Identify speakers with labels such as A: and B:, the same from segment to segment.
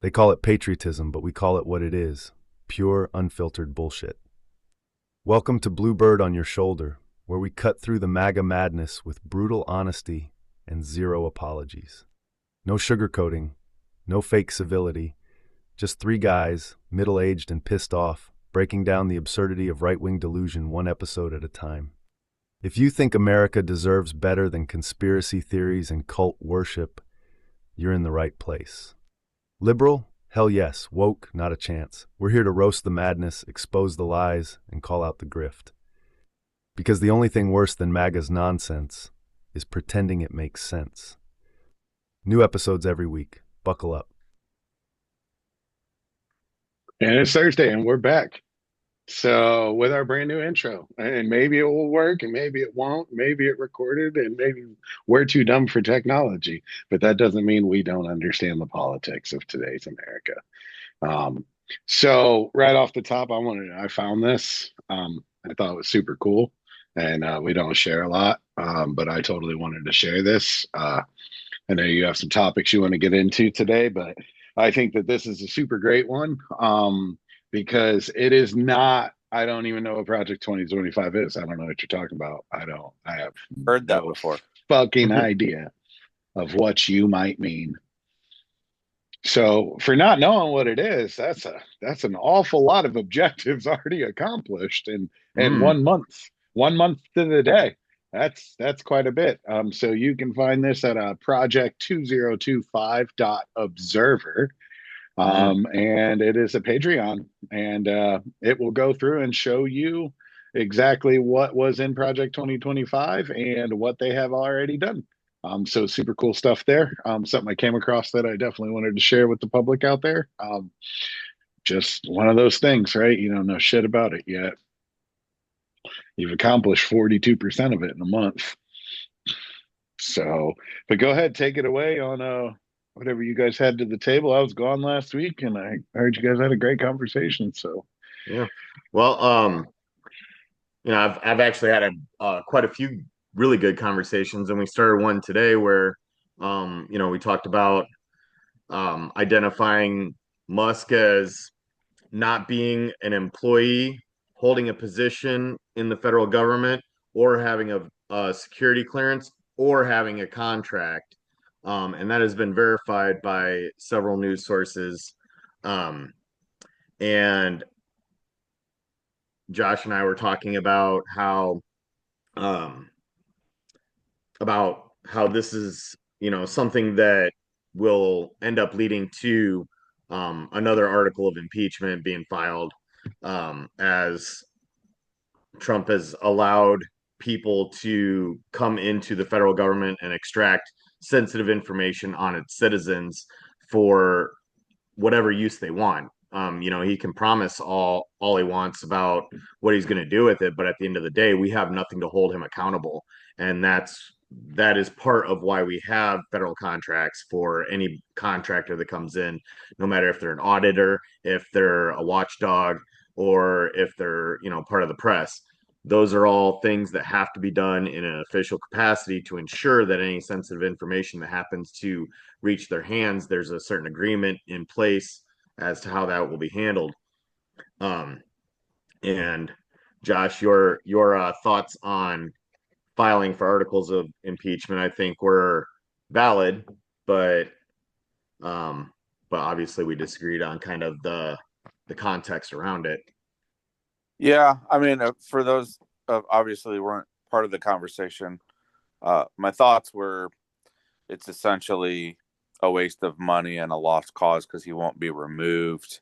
A: They call it patriotism, but we call it what it is: pure, unfiltered bullshit. Welcome to Bluebird on Your Shoulder, where we cut through the MAGA madness with brutal honesty and zero apologies. No sugarcoating, no fake civility, just three guys, middle-aged and pissed off, breaking down the absurdity of right-wing delusion one episode at a time. If you think America deserves better than conspiracy theories and cult worship, you're in the right place. Liberal? Hell yes. Woke? Not a chance. We're here to roast the madness, expose the lies, and call out the grift. Because the only thing worse than MAGA's nonsense is pretending it makes sense. New episodes every week. Buckle up.
B: And it's Thursday, and we're back. So, with our brand new intro, and maybe it will work, and maybe it won't. Maybe it recorded, and maybe we're too dumb for technology. But that doesn't mean we don't understand the politics of today's America. Um, so, right off the top, I found this. I thought it was super cool, and we don't share a lot, but I totally wanted to share this. I know you have some topics you want to get into today, but I think that this is a super great one because it is not. I don't even know what Project 2025 is. I don't know what you're talking about. I don't. I have
C: Heard that
B: no
C: before.
B: fucking idea of what you might mean. So for not knowing what it is, that's an awful lot of objectives already accomplished in
C: Mm.
B: 1 month. 1 month to the day. That's quite a bit. So you can find this at project 2025.observer.
C: Mm.
B: And it is a Patreon, and it will go through and show you exactly what was in Project 2025 and what they have already done. So super cool stuff there. Something I came across that I definitely wanted to share with the public out there. Just one of those things, right? You don't know shit about it yet. You've accomplished 42% of it in a month. So, but go ahead, take it away on whatever you guys had to the table. I was gone last week, and I heard you guys had a great conversation. So,
C: Yeah. Well, I've actually had quite a few really good conversations, and we started one today where, we talked about identifying Musk as not being an employee, holding a position in the federal government, or having a security clearance, or having a contract. And that has been verified by several news sources. Um, and Josh and I were talking um, about how this is, something that will end up leading to another article of impeachment being filed, as Trump has allowed people to come into the federal government and extract sensitive information on its citizens for whatever use they want. He can promise all he wants about what he's going to do with it, but at the end of the day, we have nothing to hold him accountable, and that is part of why we have federal contracts for any contractor that comes in, no matter if they're an auditor, if they're a watchdog, or if they're part of the press. Those are all things that have to be done in an official capacity to ensure that any sensitive information that happens to reach their hands, there's a certain agreement in place as to how that will be handled. Um, and Josh, your thoughts on filing for articles of impeachment, I think, were valid, but um, but obviously we disagreed on kind of the context around it.
D: Yeah, I mean, for those obviously weren't part of the conversation, my thoughts were it's essentially a waste of money and a lost cause because he won't be removed.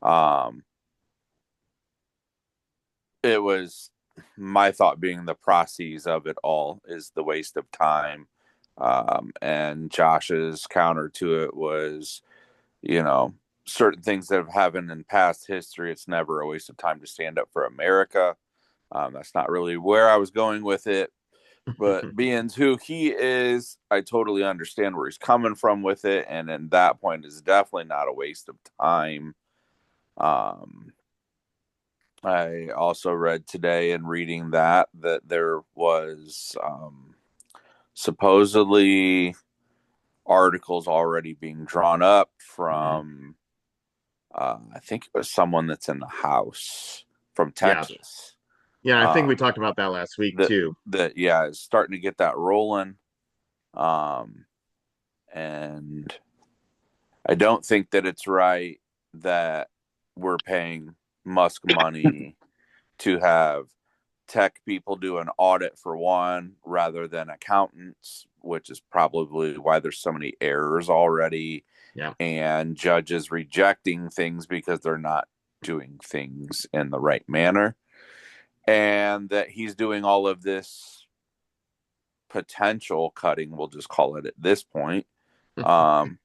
D: Um, it was my thought being the process of it all is the waste of time. And Josh's counter to it was, certain things that have happened in past history. It's never a waste of time to stand up for America. That's not really where I was going with it. But being who he is, I totally understand where he's coming from with it. And at that point, is definitely not a waste of time. Um, I also read today in reading that there was supposedly articles already being drawn up
C: Mm-hmm.
D: from, I think it was someone that's in the House from
C: Yeah.
D: Texas.
C: Yeah. I think we
D: Um,
C: talked about that last week
D: that
C: too.
D: that yeah, is starting to get that rolling. Um, and I don't think that it's right that we're paying Musk money to have tech people do an audit for one rather than accountants, which is probably why there's so many errors already,
C: Yeah.
D: and judges rejecting things because they're not doing things in the right manner. And that he's doing all of this potential cutting, we'll just call it at this point, um,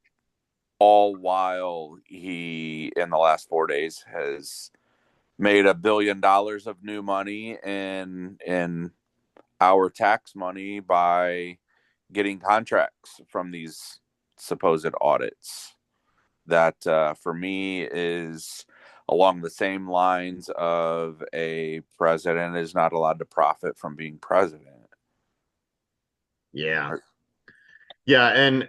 D: all while he, in the last 4 days, has made $1 billion of new money in our tax money by getting contracts from these supposed audits. That for me is along the same lines of a president is not allowed to profit from being president.
C: Yeah. Yeah. And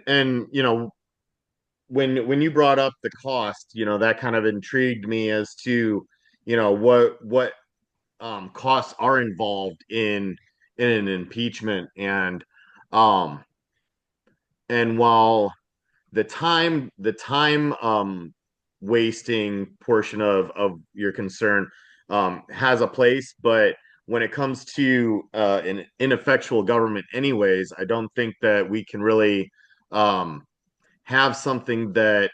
C: when you brought up the cost, that kind of intrigued me as to, what costs are involved in an impeachment. Um and while the time wasting portion of your concern has a place, but when it comes to an ineffectual government anyways, I don't think that we can really um have something that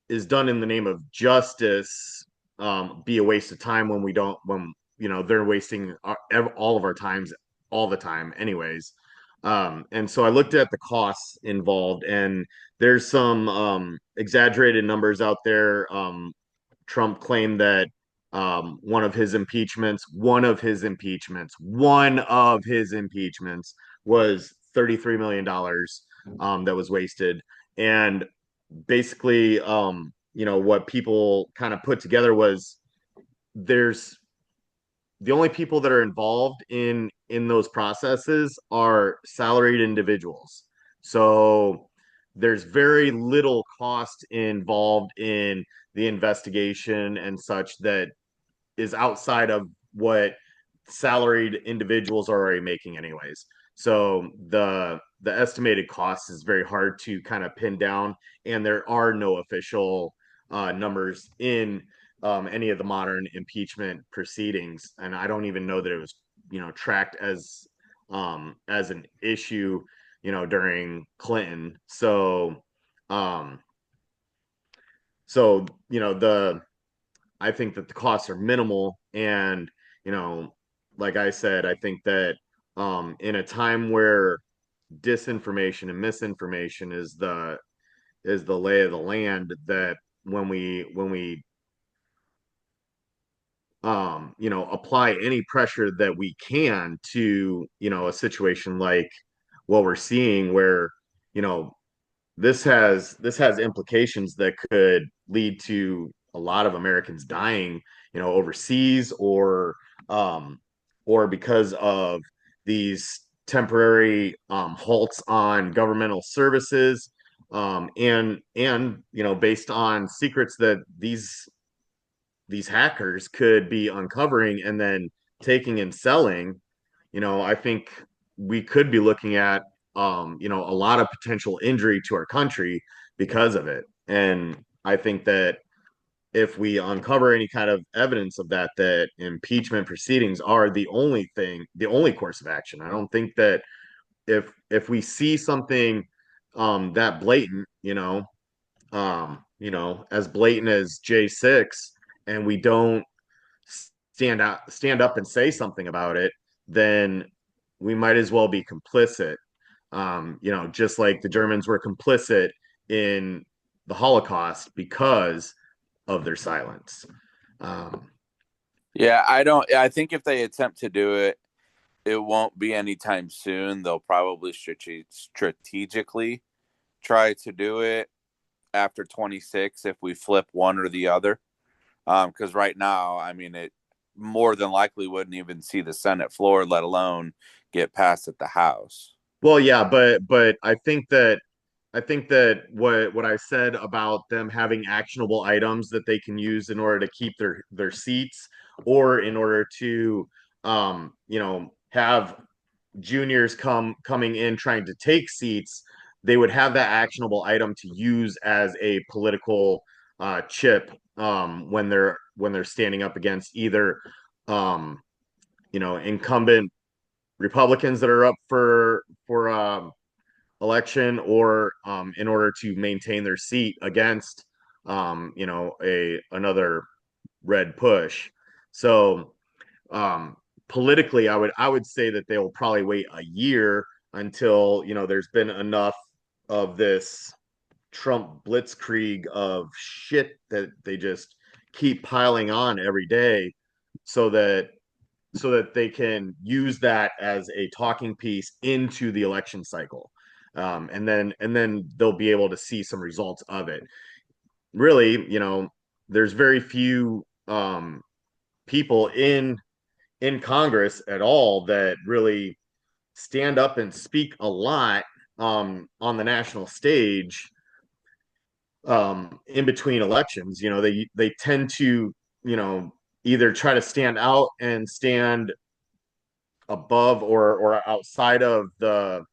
C: is done in the name of justice be a waste of time when we don't when they're wasting all of our times all the time anyways. And so I looked at the costs involved, and there's some exaggerated numbers out there. Trump claimed that one of his impeachments was $33 million that was wasted. And basically, what people kind of put together was there's the only people that are involved in those processes are salaried individuals. So there's very little cost involved in the investigation and such that is outside of what salaried individuals are already making anyways. So the estimated cost is very hard to kind of pin down, and there are no official numbers in any of the modern impeachment proceedings, and I don't even know that it was tracked as an issue during Clinton. Um, so the I think that the costs are minimal. And, you know, like I said, I think that in a time where disinformation and misinformation is the lay of the land, that when we apply any pressure that we can to, a situation like what we're seeing, where, you know, this has implications that could lead to a lot of Americans dying, overseas, um, or because of these temporary halts on governmental services, and based on secrets that these hackers could be uncovering and then taking and selling. I think we could be looking at a lot of potential injury to our country because of it. And I think that if we uncover any kind of evidence of that, that impeachment proceedings are the only course of action. I don't think that if we see something that blatant, as blatant as J6, and we don't stand up and say something about it, then we might as well be complicit. Just like the Germans were complicit in the Holocaust because of their silence. Um,
D: Yeah, I don't. I think if they attempt to do it, it won't be anytime soon. They'll probably strategically try to do it after 26 if we flip one or the other. Because right now, I mean, it more than likely wouldn't even see the Senate floor, let alone get passed at the House.
C: well, yeah, but I think that I think that what I said about them having actionable items that they can use in order to keep their seats, or in order to have juniors coming in trying to take seats, they would have that actionable item to use as a political chip, when they're standing up against either incumbent Republicans that are up for election, or in order to maintain their seat against a another red push. So politically, I would say that they will probably wait a year until there's been enough of this Trump blitzkrieg of shit that they just keep piling on every day, so that they can use that as a talking piece into the election cycle, and then they'll be able to see some results of it. Really, there's very few people in Congress at all that really stand up and speak a lot on the national stage in between elections. They tend to either try to stand out and stand above or outside of the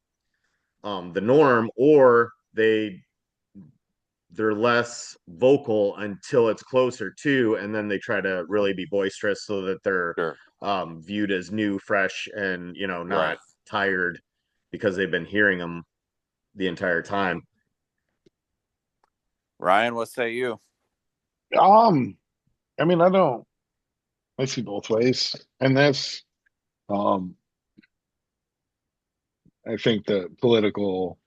C: norm, or they're less vocal until it's closer to, and then they try to really be boisterous so that they're
D: Sure.
C: viewed as new, fresh, and not
D: Right.
C: tired because they've been hearing them the entire time.
D: Ryan, what say you?
B: I mean, I see both ways, and um, I think the political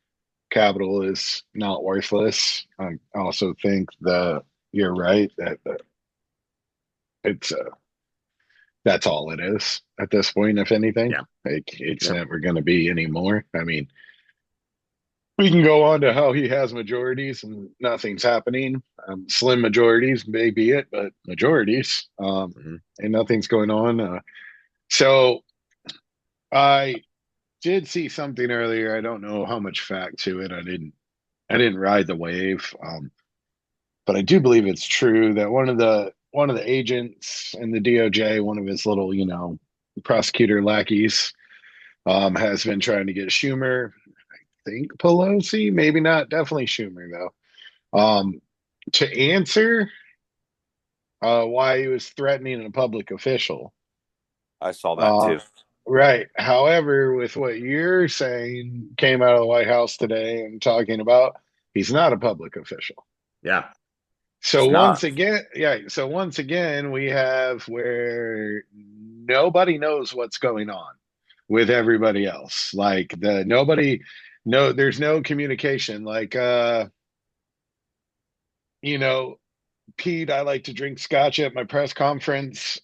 B: capital is not worthless. I also think that you're right that it's that's all it is at this point, if anything.
C: Yeah.
B: It's
C: Yep.
B: never going to be anymore. I mean, we can go on to how he has majorities and nothing's happening. Slim majorities, may be it, but majorities,
C: Mhm.
B: and nothing's going on. So I did see something earlier. I don't know how much fact to it. I didn't ride the wave, but I do believe it's true that one of the agents in the DOJ, one of his little, prosecutor lackeys, has been trying to get Schumer, I think Pelosi, maybe not, definitely Schumer though, to answer why he was threatening a public official.
D: I saw that
B: Uh,
D: too.
B: right. However, with what you're saying, came out of the White House today and talking about, he's not a public official.
C: Yeah.
B: So
D: It's
B: once
D: not.
B: again, yeah. So once again, we have where nobody knows what's going on with everybody else. Like no, there's no communication. Like, you know, Pete, I like to drink scotch at my press conference.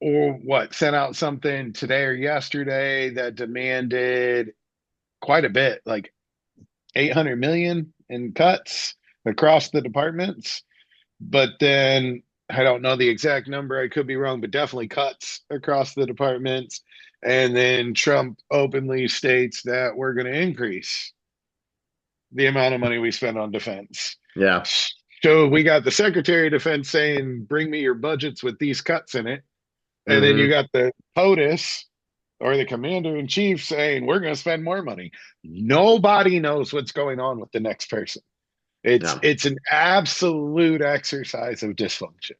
B: Or what, sent out something today or yesterday that demanded quite a bit, like 800 million in cuts across the departments. But then I don't know the exact number. I could be wrong, but definitely cuts across the departments. And then Trump openly states that we're going to increase the amount of money we spend on defense.
C: Yeah.
B: So we got the Secretary of Defense saying, bring me your budgets with these cuts in it. And then you
C: Hmm.
B: got the POTUS or the commander in chief saying, we're going to spend more money. Nobody knows what's going on with the next person.
C: Yeah.
B: It's an absolute exercise of dysfunction.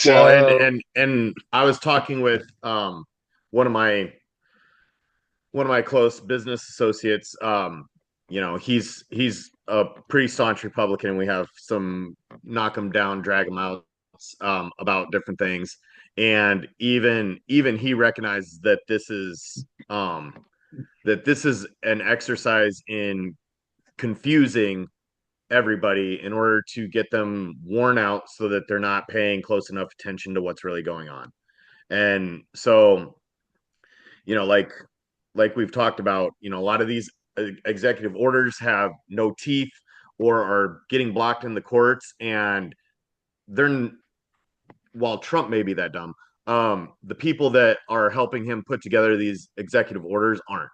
C: Well, and
B: So,
C: and and I was talking with one of my one of my close business associates. He's a pretty staunch Republican. We have some knock him down, drag him out about different things, and even he recognizes that this is an exercise in confusing everybody in order to get them worn out so that they're not paying close enough attention to what's really going on. And so, you know, like we've talked about, a lot of these executive orders have no teeth or are getting blocked in the courts, and they're while Trump may be that dumb, the people that are helping him put together these executive orders aren't.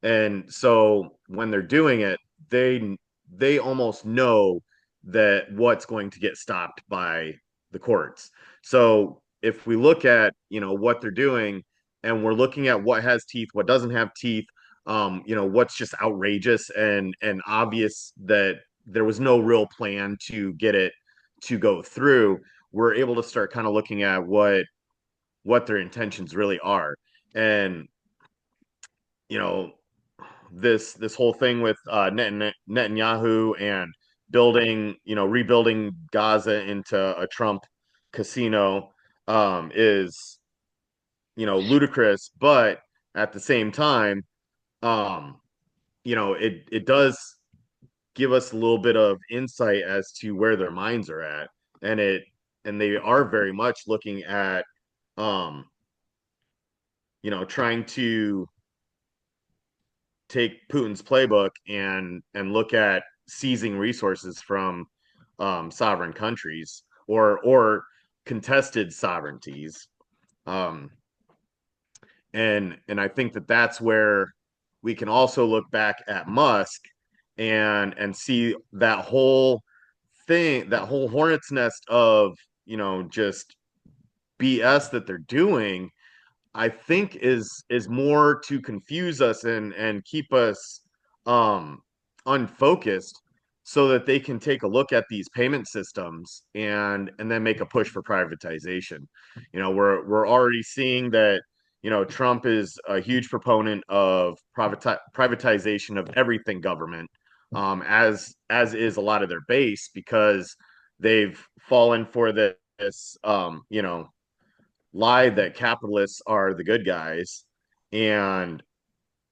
C: And so when they're doing it, they almost know that what's going to get stopped by the courts. So if we look at, what they're doing, and we're looking at what has teeth, what doesn't have teeth, what's just outrageous and obvious that there was no real plan to get it to go through, we're able to start kind of looking at what their intentions really are. And you know, this whole thing with Netanyahu and rebuilding Gaza into a Trump casino, is ludicrous, but at the same time, um, it does give us a little bit of insight as to where their minds are at, and they are very much looking at, um, trying to take Putin's playbook and look at seizing resources from, sovereign countries or contested sovereignties. Um, and I think that that's where we can also look back at Musk and see that whole hornet's nest of just BS that they're doing. I think is more to confuse us and keep us, um, unfocused, so that they can take a look at these payment systems and then make a push for privatization. We're already seeing that Trump is a huge proponent of privatization of everything government, as is a lot of their base, because they've fallen for this, lie that capitalists are the good guys, and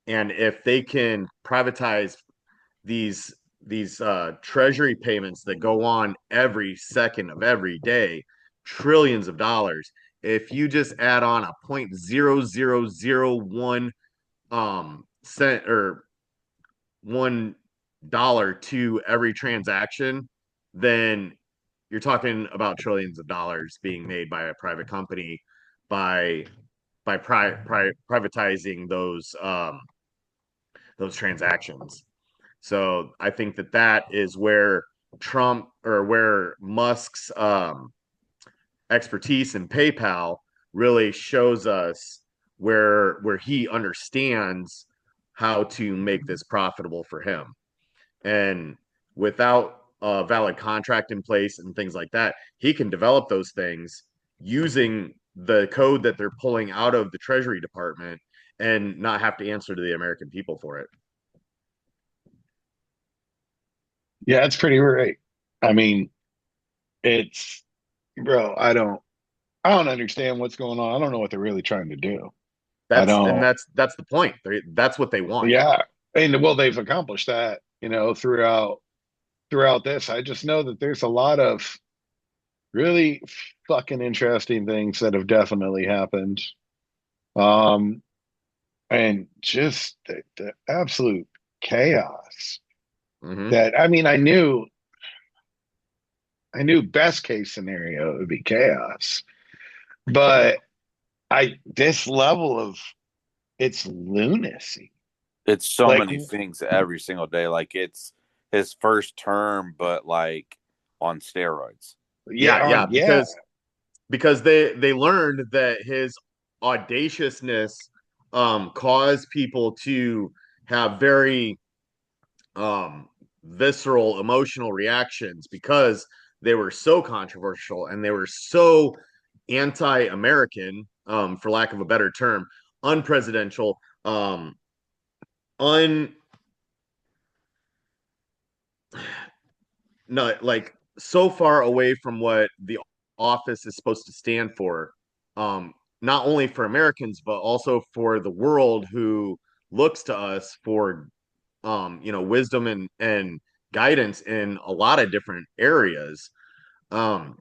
C: if they can privatize these treasury payments that go on every second of every day, trillions of dollars. If you just add on a 0.0001 cent or $1 to every transaction, then you're talking about trillions of dollars being made by a private company by privatizing those transactions. So I think that is where Trump, or where Musk's, expertise in PayPal really shows us where he understands how to make this profitable for him. And without a valid contract in place and things like that, he can develop those things using the code that they're pulling out of the Treasury Department and not have to answer to the American people for it.
B: Yeah, it's pretty right. I mean, it's bro, I don't understand what's going on. I don't know what they're really trying to do. I
C: That's and
B: don't.
C: that's the point. That's what they want.
B: Yeah. And well, they've accomplished that, throughout this. I just know that there's a lot of really fucking interesting things that have definitely happened. Um, and just the absolute chaos
C: Hmm.
B: that I knew best case scenario it would be chaos. But I this level of it's lunacy.
D: It's so
B: Like
D: many things every single day. Like it's his first term, but like on steroids.
C: Yeah,
B: yeah,
C: yeah,
B: yeah.
C: because they learned that his audaciousness, caused people to have very, um, visceral emotional reactions, because they were so controversial and they were so anti-American, for lack of a better term, unpresidential, un not like so far away from what the office is supposed to stand for, not only for Americans but also for the world, who looks to us for, wisdom and guidance in a lot of different areas. um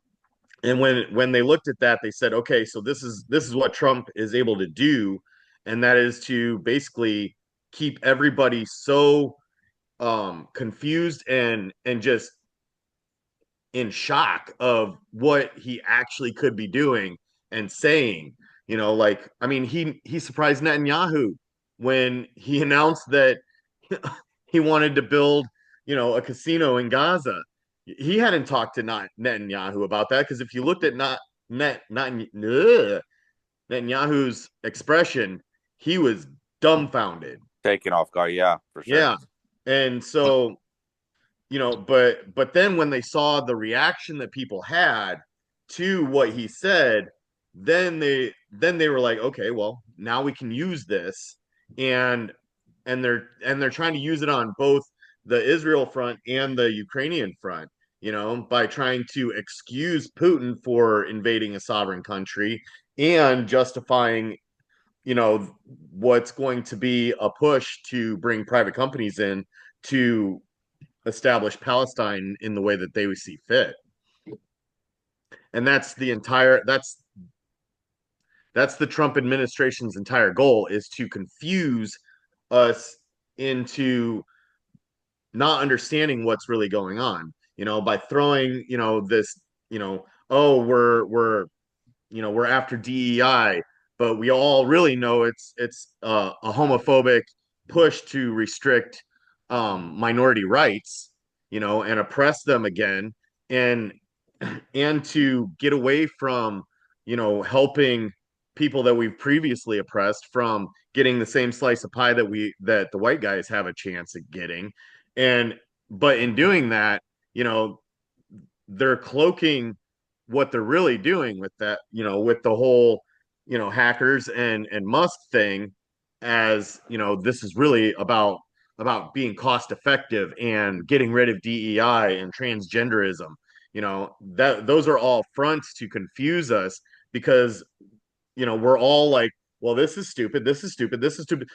C: and when they looked at that, they said, okay, so this is what Trump is able to do, and that is to basically keep everybody so, confused and just in shock of what he actually could be doing and saying. Like, I mean, he surprised Netanyahu when he announced that he wanted to build, a casino in Gaza. He hadn't talked to Netanyahu about that, because if you looked at Netanyahu's expression, he was dumbfounded.
D: Taken off guard, yeah, for sure.
C: Yeah. And so, but then when they saw the reaction that people had to what he said, then they were like, okay, well, now we can use this. And they're trying to use it on both the Israel front and the Ukrainian front, by trying to excuse Putin for invading a sovereign country and justifying, what's going to be a push to bring private companies in to establish Palestine in the way that they would see fit. And that's the Trump administration's entire goal, is to confuse us into not understanding what's really going on, by throwing, this, oh, we're after DEI, but we all really know it's a homophobic push to restrict minority rights, and oppress them again, and to get away from, helping people that we've previously oppressed from getting the same slice of pie that the white guys have a chance at getting. And but in doing that, they're cloaking what they're really doing with that, with the whole, hackers and Musk thing, as, this is really about being cost effective and getting rid of DEI and transgenderism. That those are all fronts to confuse us, because, we're all like, well, this is stupid, this is stupid, this is stupid.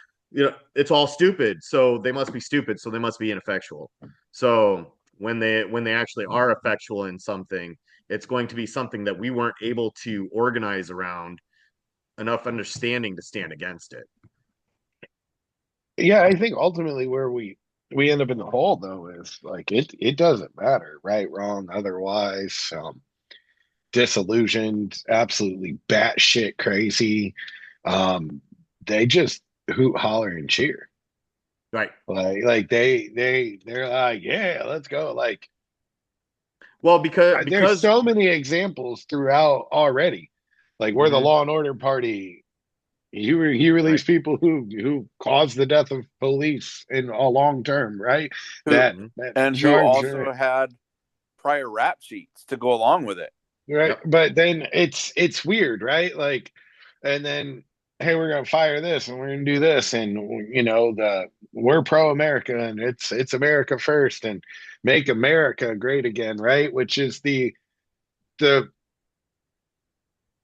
C: It's all stupid, so they must be stupid, so they must be ineffectual. So when they actually are effectual in something, it's going to be something that we weren't able to organize around enough understanding to stand against it.
B: Yeah, I think ultimately where we end up in the hole though is like it doesn't matter, right, wrong, otherwise, disillusioned, absolutely batshit crazy. Um, they just hoot, holler, and cheer.
C: Right.
B: They're like, yeah, let's go. Like,
C: Well, because
B: there's
C: because
B: so many examples throughout already. Like we're the
C: Mhm.
B: Law and Order party. He
C: Right.
B: released people who caused the death of police in a long term, right?
D: Who
B: That
D: and who
B: charge,
D: also had prior rap sheets to go along with it.
B: right?
C: Yep.
B: But then it's weird, right? Like, and then hey, we're gonna fire this and we're gonna do this, and the we're pro America and it's America first and make America great again, right? Which is the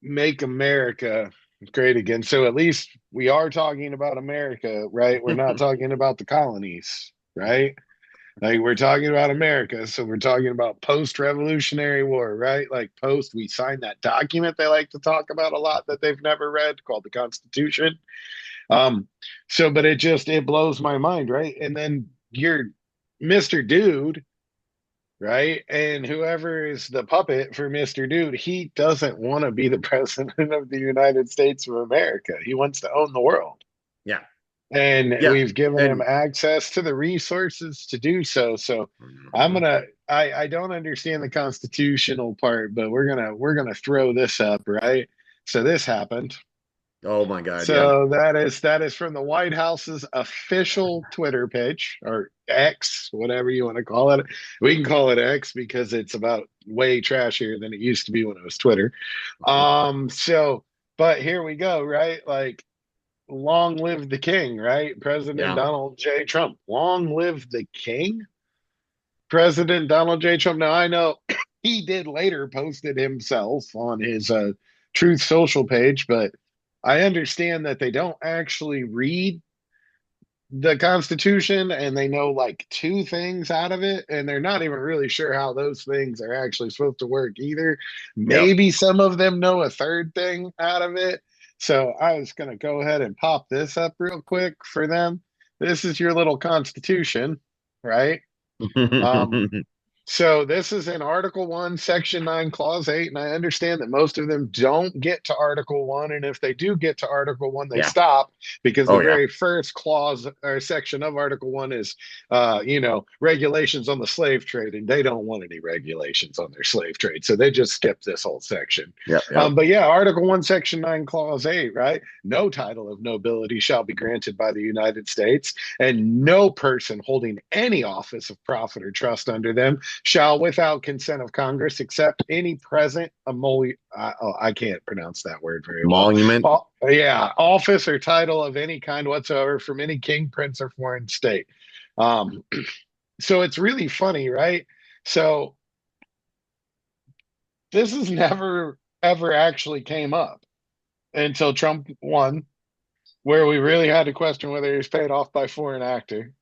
B: make America great again. So at least we are talking about America, right? We're not talking about the colonies, right? Like we're talking about America, so we're talking about post-Revolutionary War, right? Like post, we signed that document they like to talk about a lot that they've never read called the Constitution. Um, but it blows my mind, right? And then you're Mr. Dude, right? And whoever is the puppet for Mr. Dude, he doesn't want to be the president of the United States of America. He wants to own the world.
C: Yeah.
B: And
C: Yeah.
B: we've given him
C: And
B: access to the resources to do so. So I don't understand the constitutional part, but we're gonna throw this up, right? So this happened.
C: oh my God, yeah.
B: So that is from the White House's official Twitter page or X, whatever you want to call it. We can call it X because it's about way trashier than it used to be when it was Twitter. But here we go, right? Like, long live the king, right? President
C: Yeah.
B: Donald J. Trump. Long live the king? President Donald J. Trump. Now I know he did later post it himself on his Truth Social page, but I understand that they don't actually read the Constitution and they know like two things out of it, and they're not even really sure how those things are actually supposed to work either.
C: Yep.
B: Maybe some of them know a third thing out of it. So I was going to go ahead and pop this up real quick for them. This is your little Constitution, right? Um, So this is in Article 1, Section 9, Clause 8, and I understand that most of them don't get to Article 1, and if they do get to Article 1, they
C: Yeah.
B: stop because the
C: Oh yeah.
B: very first clause or section of Article 1 is, regulations on the slave trade, and they don't want any regulations on their slave trade, so they just skip this whole section.
C: Yep. Yep.
B: But yeah, Article 1, Section 9, Clause 8, right? No title of nobility shall be granted by the United States, and no person holding any office of profit or trust under them shall, without consent of Congress, accept any present I can't pronounce that word very well.
C: Monument.
B: Yeah, office or title of any kind whatsoever from any king, prince, or foreign state. Um, so it's really funny, right? So this has never ever actually came up until Trump won, where we really had to question whether he was paid off by foreign actor.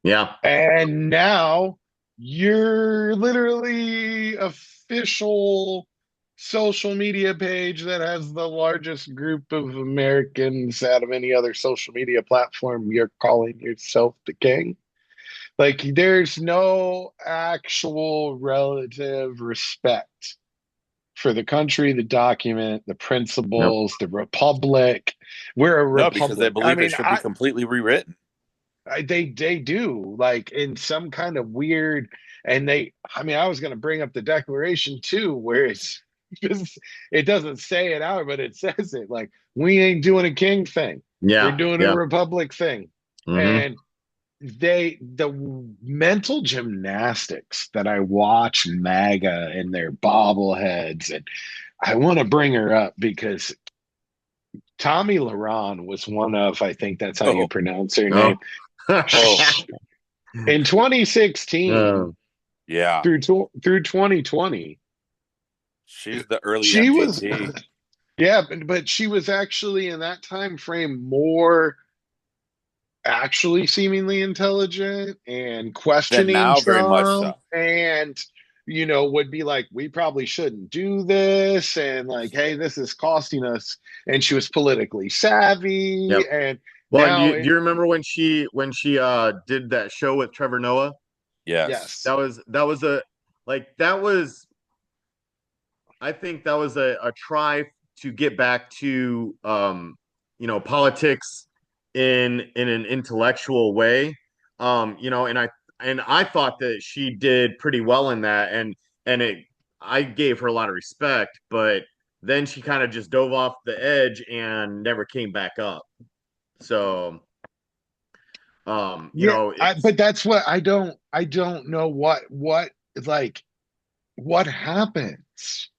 C: Yeah.
B: And now you're literally official social media page that has the largest group of Americans out of any other social media platform. You're calling yourself the king. Like there's no actual relative respect for the country, the document, the
C: Nope.
B: principles, the republic. We're a
D: No, because they
B: republic. I
D: believe it
B: mean,
D: should be completely rewritten.
B: they do like in some kind of weird, and I was going to bring up the Declaration too, where it's just, it doesn't say it out, but it says it like we ain't doing a king thing, we're
C: Yeah.
B: doing a
C: Yeah.
B: republic thing.
C: Mm-hmm.
B: And the mental gymnastics that I watch MAGA and their bobbleheads, and I want to bring her up because Tommy Laron was one of, I think that's how you
D: Oh,
B: pronounce her
C: Oh.
B: name. In 2016
C: Oh.
D: yeah.
B: through 2020,
D: She's the early
B: she was,
D: MGT.
B: yeah, but she was actually in that time frame more actually seemingly intelligent and
D: Then
B: questioning
D: now, very much
B: Trump,
D: so.
B: and would be like, we probably shouldn't do this, and like, hey, this is costing us. And she was politically savvy,
C: Yep.
B: and
C: Well, and do
B: now
C: you, do you remember when she did that show with Trevor Noah?
D: Yes.
B: yes,
C: That was a like that was I think that was a try to get back to politics in an intellectual way. And I thought that she did pretty well in that, and it I gave her a lot of respect, but then she kind of just dove off the edge and never came back up. So
B: yeah,
C: it's
B: but that's what I don't know what like what happens.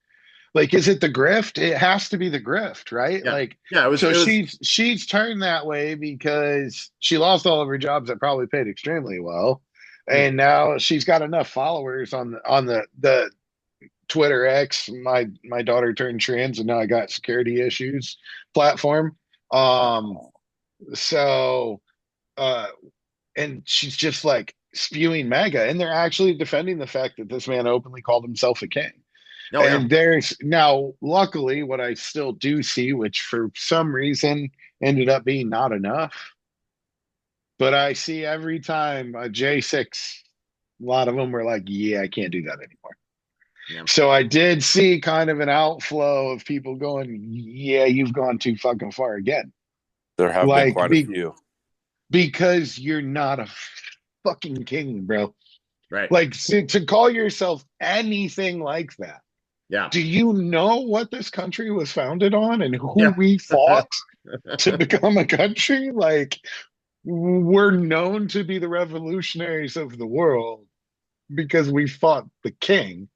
B: Like, is it the grift? It has to be the grift, right?
C: yeah.
B: Like,
C: Yeah, it was
B: so
C: it was
B: she's turned that way because she lost all of her jobs that probably paid extremely well,
C: hmm,
B: and now she's got enough followers on the Twitter X. My daughter turned trans, and now I got security issues platform. Um, so uh, and she's just like spewing MAGA, and they're actually defending the fact that this man openly called himself a king.
C: oh yeah.
B: And there's now, luckily, what I still do see, which for some reason ended up being not enough, but I see every time a J6, a lot of them were like, yeah, I can't do that anymore.
C: Yeah.
B: So I did see kind of an outflow of people going, yeah, you've gone too fucking far again.
D: There have been
B: Like,
D: quite a few.
B: because you're not a fucking king, bro.
C: Right.
B: Like, to call yourself anything like that.
C: Yeah.
B: Do you know what this country was founded on and who
C: Yeah.
B: we fought to become a country? Like, we're known to be the revolutionaries of the world because we fought the king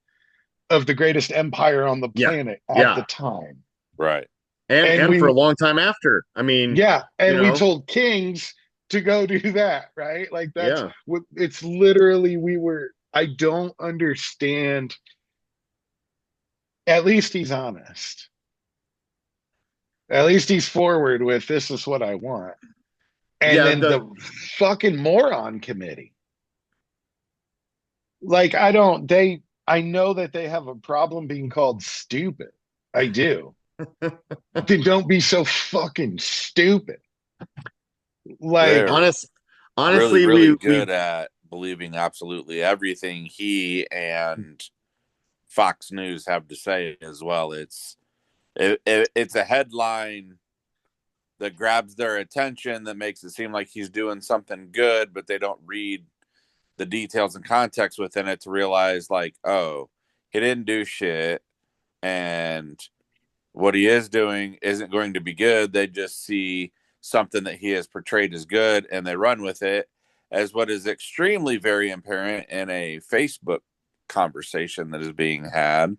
B: of the greatest empire on the
C: Yeah.
B: planet at the
C: Yeah.
B: time.
D: Right.
C: and
B: And
C: and for a
B: we,
C: long time after. I mean,
B: yeah,
C: you
B: and we
C: know,
B: told kings to go do that, right? Like, that's
C: yeah,
B: what it's literally, I don't understand. At least he's honest. At least he's forward with, this is what I want. And
C: yeah.
B: then
C: The
B: the fucking moron committee. Like, I know that they have a problem being called stupid. I do. Then don't be so fucking stupid. Like,
D: They're
C: honest,
D: really,
C: honestly,
D: really
C: we
D: good at believing absolutely everything he and Fox News have to say as well. It's a headline that grabs their attention, that makes it seem like he's doing something good, but they don't read the details and context within it to realize, like, oh, he didn't do shit, and what he is doing isn't going to be good. They just see something that he has portrayed as good and they run with it, as what is extremely very apparent in a Facebook conversation that is being had.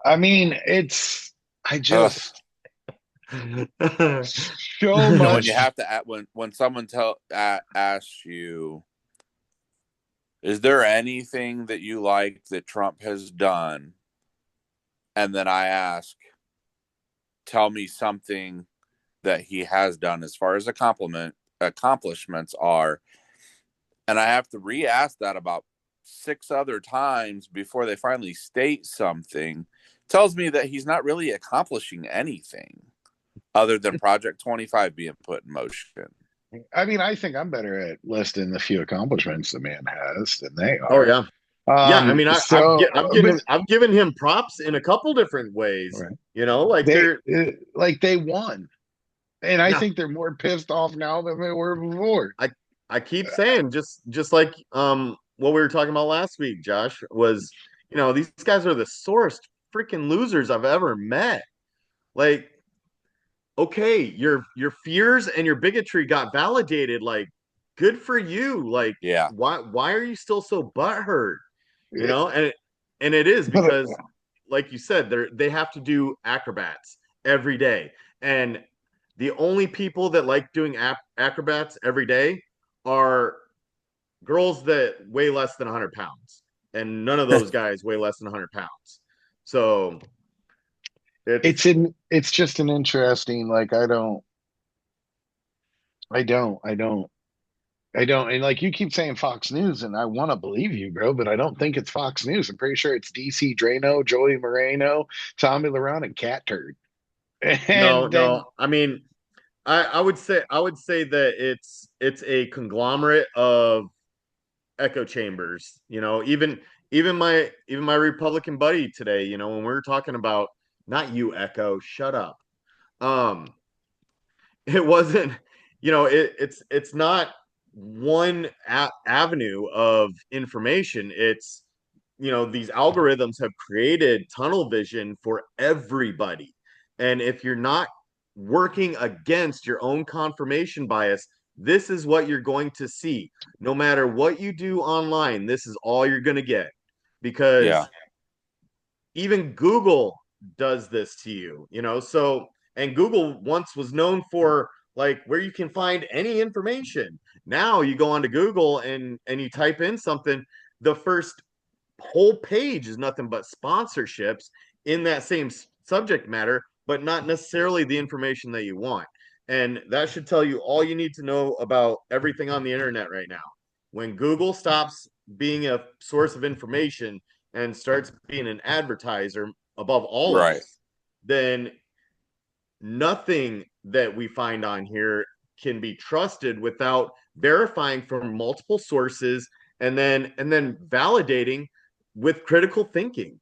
B: I mean, I just so much.
D: When you have to, when someone asks you, is there anything that you like that Trump has done? And then I ask, tell me something that he has done as far as accomplishments are. And I have to re-ask that about 6 other times before they finally state something. Tells me that he's not really accomplishing anything other than Project 25 being put in motion.
B: I mean, I think I'm better at listing the few accomplishments the man has than they are.
C: Oh yeah. I mean, I've given him props in a couple different ways.
B: Right.
C: You know, like
B: they won, and I think they're more pissed off now than they were before.
C: I keep saying just like what we were talking about last week, Josh, was, you know, these guys are the sorest freaking losers I've ever met. Like, okay, your fears and your bigotry got validated. Like, good for you. Like,
D: yeah,
C: why are you still so butthurt? You know, and it is because, like you said, they have to do acrobats every day, and the only people that like doing acrobats every day are girls that weigh less than 100 pounds, and none of those guys weigh less than 100 pounds. So
B: it's just an interesting, like, I don't, and like you keep saying Fox News, and I want to believe you, bro, but I don't think it's Fox News. I'm pretty sure it's DC Drano, Joey Moreno, Tommy Laron, and Cat Turd.
C: No. I mean, I would say that it's a conglomerate of echo chambers. You know, even my Republican buddy today, you know, when we were talking about, not you, Echo, shut up. It wasn't, you know, it's not one avenue of information. It's, you know, these algorithms have created tunnel vision for everybody, and if you're not working against your own confirmation bias, this is what you're going to see. No matter what you do online, this is all you're going to get, because even Google does this to you, you know. So, and Google once was known for, like, where you can find any information. Now you go onto Google and you type in something, the first whole page is nothing but sponsorships in that same subject matter, but not necessarily the information that you want. And that should tell you all you need to know about everything on the internet right now. When Google stops being a source of information and starts being an advertiser above all else, then nothing that we find on here can be trusted without verifying from multiple sources and then validating with critical thinking.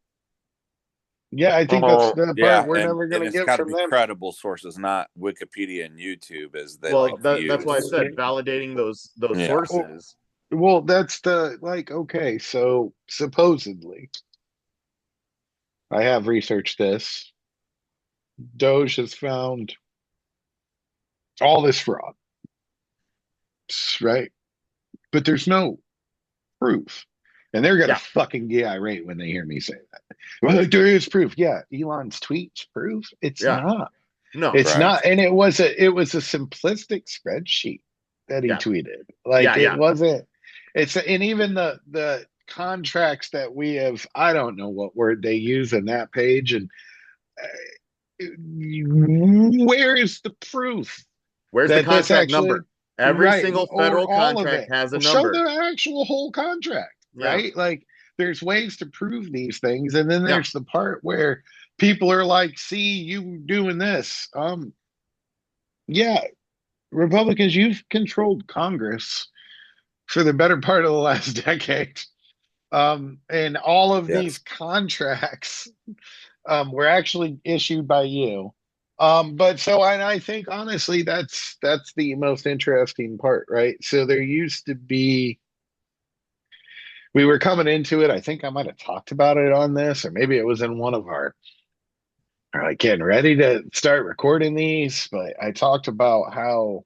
B: Yeah, I think that's the part we're never going to get from them.
D: Credible sources, not Wikipedia and YouTube, as they like to use.
C: That's why I said validating those sources.
B: Well, that's okay, so supposedly, I have researched this. Doge has found all this fraud, right? But there's no proof. And they're going to fucking get irate when they hear me say that. Well, there is proof. Yeah, Elon's tweets proof. It's not.
C: No,
B: it's not. And it was a simplistic spreadsheet that he tweeted. It wasn't. And even the contracts that we have, I don't know what word they use in that page. And where is the proof?
C: Where's the contract number? Every single federal contract has a number.
B: Show the actual whole contract. Right? Like, there's ways to prove these things. And then there's the part where people are like, see, you doing this. Yeah, Republicans, you've controlled Congress for the better part of the last decade. And all of these
D: Yes.
B: contracts were actually issued by you. And I think honestly that's the most interesting part, right? So there used to be we were coming into it. I think I might have talked about it on this, or maybe it was in one of our like getting ready to start recording these, but I talked about how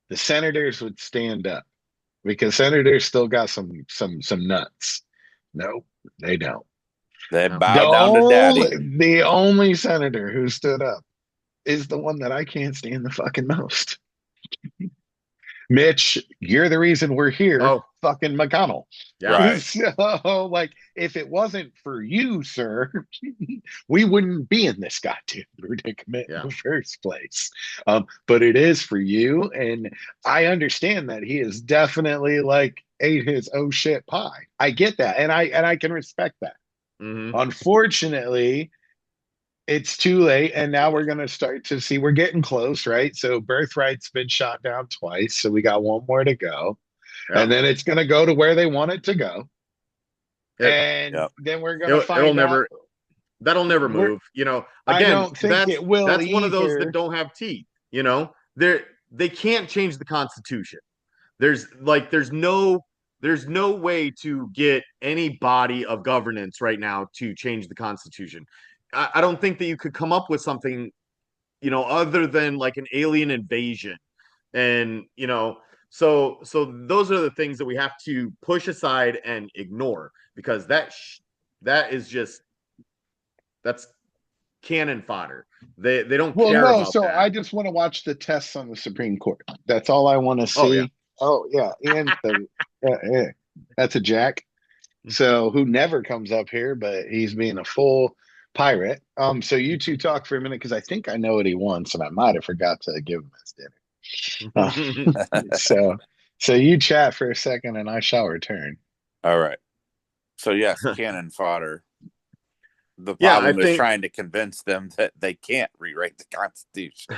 B: the senators would stand up because senators still got some nuts. No, they don't.
D: They
C: No.
D: bow down to daddy.
B: The only senator who stood up is the one that I can't stand the fucking most. Mitch, you're the reason we're here,
C: Oh,
B: fucking McConnell.
C: yeah.
D: Right.
B: So, like, if it wasn't for you, sir, we wouldn't be in this goddamn predicament in
C: Yeah.
B: the first place. But it is for you, and I understand that he is definitely like ate his oh shit pie. I get that, and I can respect that.
C: Hmm.
B: Unfortunately, it's too late, and now we're going to start to see we're getting close, right? So birthright's been shot down twice, so we got one more to go,
C: Yeah.
B: and then it's going to go to where they want it to go,
C: It,
B: and
D: Yep.
B: then we're going to
C: it'll
B: find out.
C: never that'll never
B: We're
C: move. You know,
B: I
C: again,
B: don't think it will
C: that's one of those that
B: either.
C: don't have teeth. You know, they can't change the Constitution. There's no way to get any body of governance right now to change the Constitution. I don't think that you could come up with something, other than like an alien invasion. And, so those are the things that we have to push aside and ignore, because that is just that's cannon fodder. They don't
B: Well,
C: care
B: no,
C: about
B: so
C: that.
B: I just want to watch the tests on the Supreme Court. That's all I want to
C: Oh yeah.
B: see. Oh yeah, and that's a Jack. So who never comes up here, but he's being a full pirate. So you two talk for a minute because I think I know what he wants, and I might have forgot to give him his dinner. So so you chat for a second, and I shall return.
D: All right. So yes, cannon fodder. The
C: Yeah, I
D: problem is
C: think.
D: trying to convince them that they can't rewrite the Constitution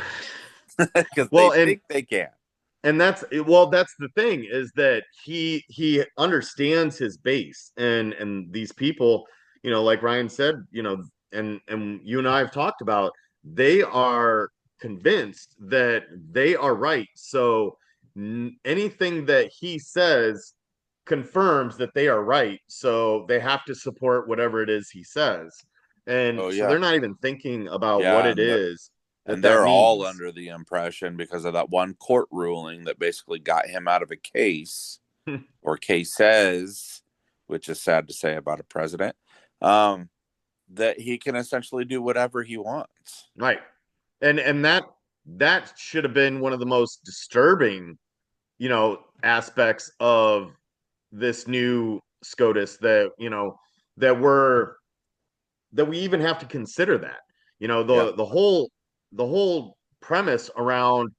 D: because they
C: Well, and
D: think they can.
C: that's the thing, is that he understands his base, and these people, like Ryan said, and you and I have talked about, they are convinced that they are right. So anything that he says confirms that they are right, so they have to support whatever it is he says. And
D: Oh
C: so
D: yeah,
C: they're not even thinking about what
D: yeah,
C: it is
D: and
C: that
D: they're all
C: means.
D: under the impression because of that one court ruling that basically got him out of a case or cases, which is sad to say about a president. Um, that he can essentially do whatever he wants.
C: Right. And that should have been one of the most disturbing, aspects of this new SCOTUS, that that we even have to consider that.
D: Yeah,
C: The whole premise around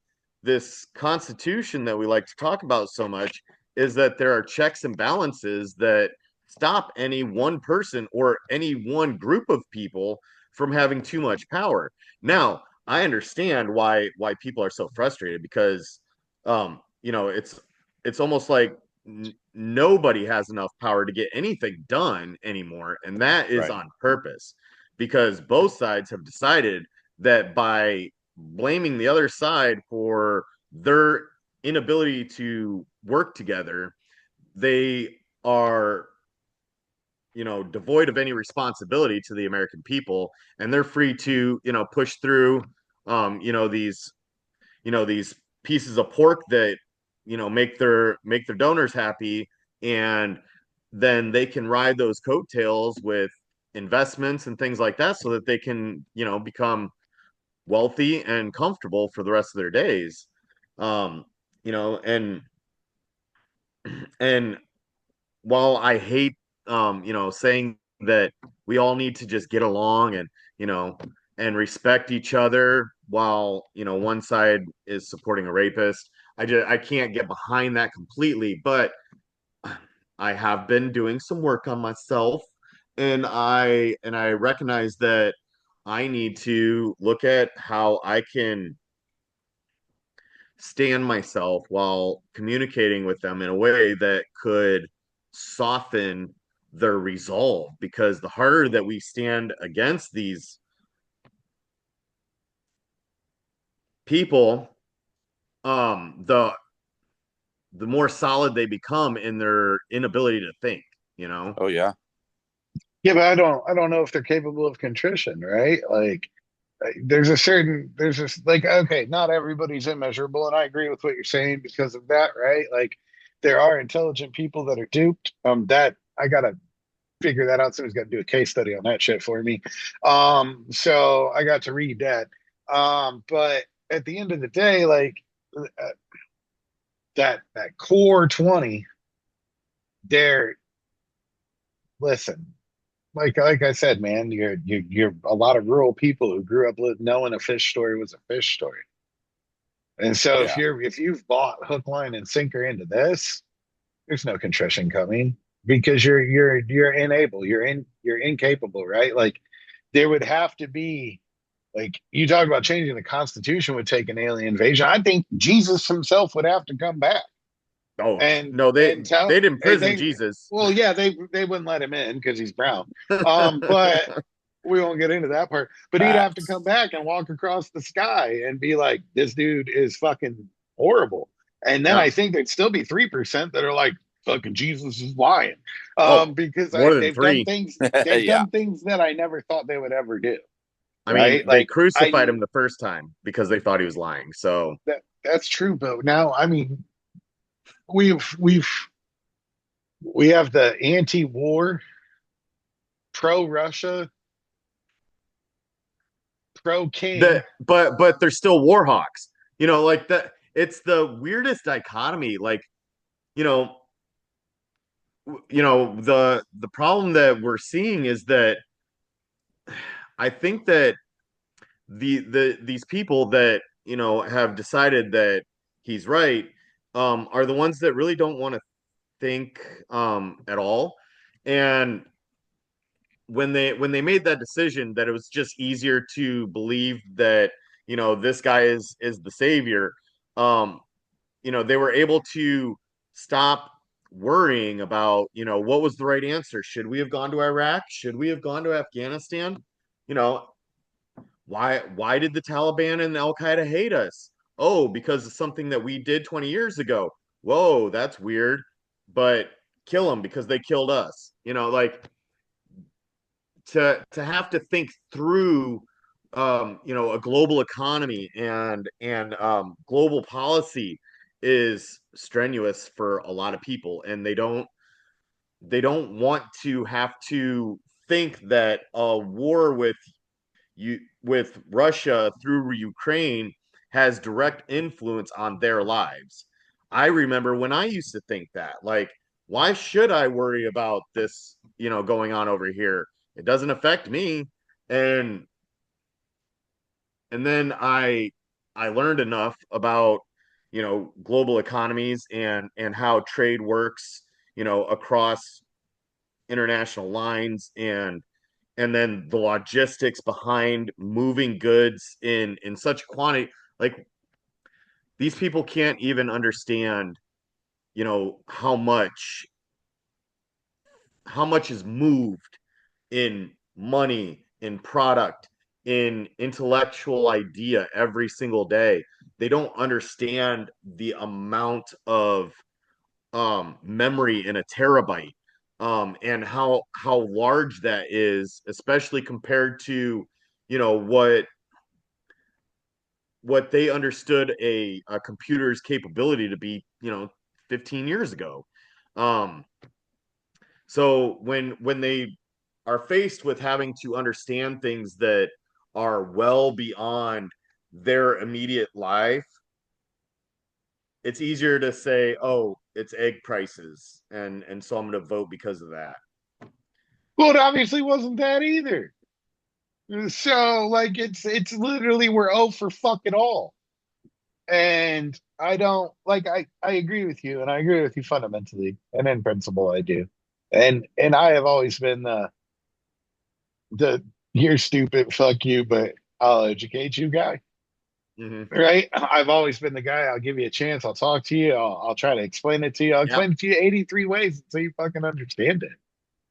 C: this Constitution that we like to talk about so much is that there are checks and balances that stop any one person or any one group of people from having too much power. Now, I understand why people are so frustrated, because it's almost like nobody has enough power to get anything done anymore, and that is
D: right.
C: on purpose, because both sides have decided that by blaming the other side for their inability to work together, they are, devoid of any responsibility to the American people, and they're free to, push through, these pieces of pork that, make their donors happy, and then they can ride those coattails with investments and things like that, so that they can, become wealthy and comfortable for the rest of their days. um and while I hate, saying that we all need to just get along and, you know and respect each other, while, one side is supporting a rapist, I can't get behind that completely. But I have been doing some work on myself, and I recognize that I need to look at how I can stand myself while communicating with them in a way that could soften their resolve, because the harder that we stand against these people, the more solid they become in their inability to think, you know?
D: Oh yeah.
B: Yeah, but I don't know if they're capable of contrition, right? Like there's this like okay, not everybody's immeasurable, and I agree with what you're saying because of that, right? Like there are intelligent people that are duped. That I gotta figure that out. Somebody's got to do a case study on that shit for me. So I got to read that. But at the end of the day, like that core 20, they're listen. Like I said, man, you're a lot of rural people who grew up knowing a fish story was a fish story. And so
D: Yeah.
B: if you've bought hook, line, and sinker into this, there's no contrition coming because you're unable, you're incapable, right? Like there would have to be like you talk about changing the Constitution would take an alien invasion. I think Jesus himself would have to come back
C: Oh
B: and
C: no,
B: tell
C: they'd imprison
B: they
C: Jesus.
B: well yeah they wouldn't let him in because he's brown. But we won't get into that part. But he'd have to come
D: Facts.
B: back and walk across the sky and be like, this dude is fucking horrible. And then I
C: Yeah.
B: think there'd still be 3% that are like, fucking Jesus is lying.
C: Oh,
B: Because
C: more than
B: they've done
C: three.
D: Yeah.
B: things that I never thought they would ever do.
C: I mean,
B: Right?
C: they
B: Like
C: crucified him the first time because they thought he was lying. So
B: that's true, but now I mean we've we have the anti-war, pro-Russia, pro-king.
C: but they're still war hawks. You know, like that. It's the weirdest dichotomy. Like, you know, the problem that we're seeing is that I think that these people that have decided that he's right are the ones that really don't want to think at all. And when they made that decision, that it was just easier to believe that this guy is the savior. um they were able to stop worrying about what was the right answer. Should we have gone to Iraq? Should we have gone to Afghanistan? you know why did the Taliban and Al Qaeda hate us? Oh, because of something that we did 20 years ago. Whoa, that's weird. But kill them because they killed us. Like, to have to think through a global economy and global policy is strenuous for a lot of people, and they don't want to have to think that a war with Russia through Ukraine has direct influence on their lives. I remember when I used to think that, like, why should I worry about this, going on over here? It doesn't affect me. And and then I learned enough about, global economies and how trade works, across international lines, and then the logistics behind moving goods in such quantity. Like, these people can't even understand how much is moved in money, in product, in intellectual idea every single day. They don't understand the amount of memory in a terabyte, and how large that is, especially compared to what they understood a computer's capability to be 15 years ago. um so when they are faced with having to understand things that are well beyond their immediate life, it's easier to say, oh, it's egg prices, and so I'm going to vote because of that.
B: Well, it obviously wasn't that either. So like it's literally we're oh for fuck it all. And I don't like I agree with you and I agree with you fundamentally and in principle I do. And I have always been the you're stupid, fuck you, but I'll educate you guy.
C: Hmm.
B: right? I've always been the guy. I'll give you a chance. I'll talk to you. I'll try to explain it to you. I'll
C: Yeah.
B: explain it to you 83 ways until you fucking understand it.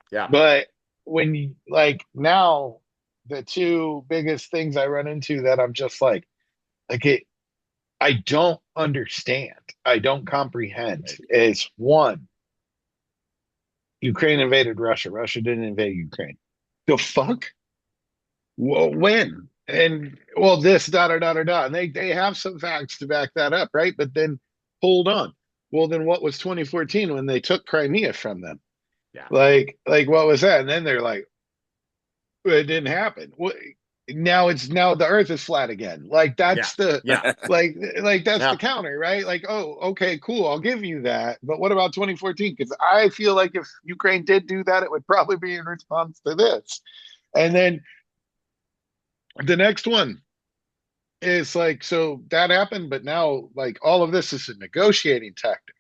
C: Yeah.
B: But when you like now, the two biggest things I run into that I'm just like it, I don't understand. I don't comprehend is one, Ukraine invaded Russia. Russia didn't invade Ukraine. The fuck? Well, when? And well, this da. And they have some facts to back that up, right? But then hold on. Well, then what was 2014 when they took Crimea from them?
C: Yeah.
B: Like what was that? And then they're like, well, it didn't happen. What now the earth is flat again. Like
C: Yeah.
B: that's the
C: Yeah.
B: like that's
C: Yeah.
B: the counter, right? Like, oh, okay, cool, I'll give you that. But what about 2014? Because I feel like if Ukraine did do that, it would probably be in response to this. And then the next one is like, so that happened, but now like all of this is a negotiating tactic.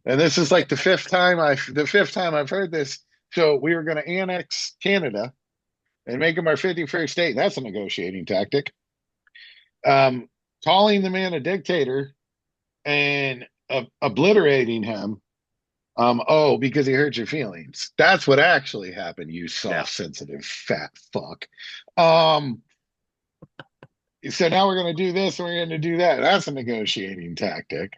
B: And this is like the fifth time I've heard this. So we were going to annex Canada and make them our 51st state. That's a negotiating tactic. Um, Calling the man a dictator and obliterating him. Oh, because he hurt your feelings. That's what actually happened, you
C: Yeah.
B: soft, sensitive, fat fuck. Um, so now we're going to do this and we're going to do that. That's a negotiating tactic.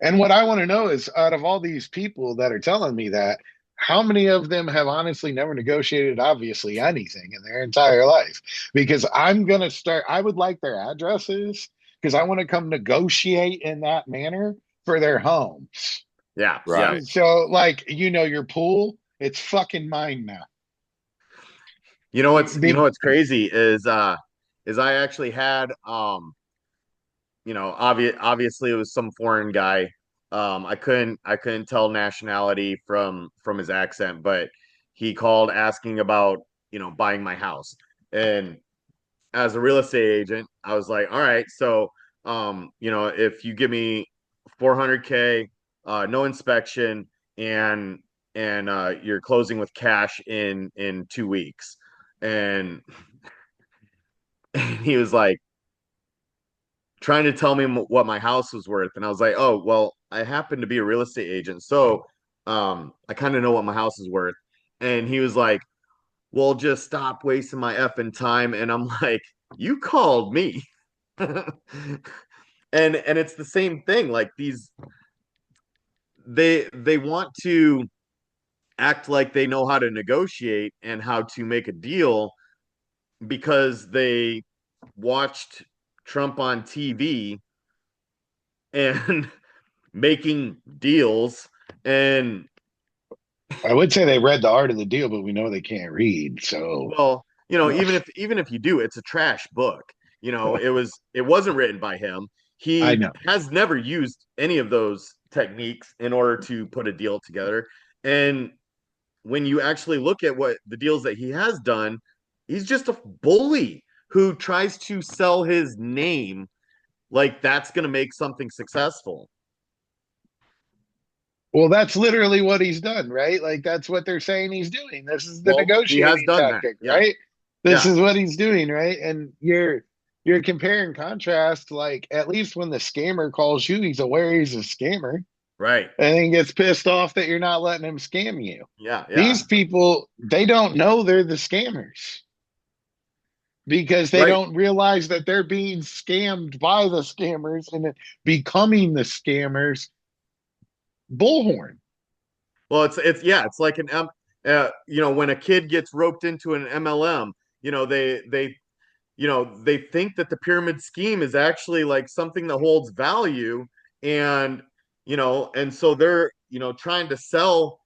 B: And what I want to know is out of all these people that are telling me that, how many of them have honestly never negotiated, obviously, anything in their entire life? Because I'm going to start, I would like their addresses because I want to come negotiate in that manner for their homes.
C: Yeah. Yeah.
D: Right.
B: So, like, your pool, it's fucking mine now.
C: You know what's crazy is I actually had obviously it was some foreign guy. I couldn't tell nationality from his accent, but he called asking about, buying my house. And as a real estate agent, I was like, all right, so if you give me 400K, no inspection, and you're closing with cash in 2 weeks. And he was like trying to tell me what my house was worth, and I was like, oh well, I happen to be a real estate agent, so I kind of know what my house is worth. And he was like, well, just stop wasting my effing time. And I'm like, you called me. And it's the same thing. Like they want to act like they know how to negotiate and how to make a deal because they watched Trump on TV and making deals. And
B: I would say they read the art of the deal, but we know they can't read. So,
C: well,
B: ugh,
C: even if you do, it's a trash book. It wasn't written by him.
B: I
C: He
B: know.
C: has never used any of those techniques in order to put a deal together. And when you actually look at what the deals that he has done, he's just a bully who tries to sell his name like that's going to make something successful.
B: Well, that's literally what he's done, right? Like that's what they're saying he's doing. This is the
C: Well, he has
B: negotiating
C: done that.
B: tactic,
C: Yeah.
B: right? This
C: Yeah.
B: is what he's doing, right? And you're comparing contrast, like at least when the scammer calls you, he's aware he's a scammer
C: Right.
B: and then gets pissed off that you're not letting him scam you.
C: Yeah. Yeah.
B: These people, they don't know they're the scammers because they
C: Right.
B: don't realize that they're being scammed by the scammers and becoming the scammers bullhorn.
C: Well, it's like when a kid gets roped into an MLM, they think that the pyramid scheme is actually like something that holds value. And so they're trying to sell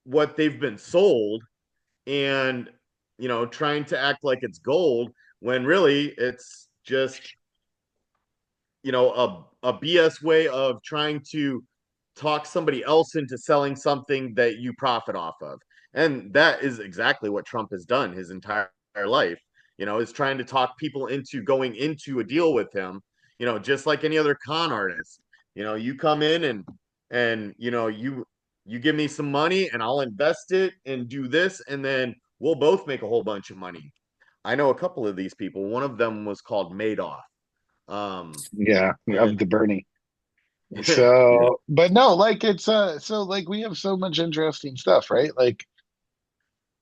C: what they've been sold, and trying to act like it's gold when really it's just a BS way of trying to talk somebody else into selling something that you profit off of. And that is exactly what Trump has done his entire life, is trying to talk people into going into a deal with him, just like any other con artist. You come in and you give me some money and I'll invest it and do this, and then we'll both make a whole bunch of money. I know a couple of these people. One of them was called Madoff.
B: Yeah, of
C: And
B: the Bernie.
D: Yeah.
B: So, but no, like it's so like we have so much interesting stuff, right? Like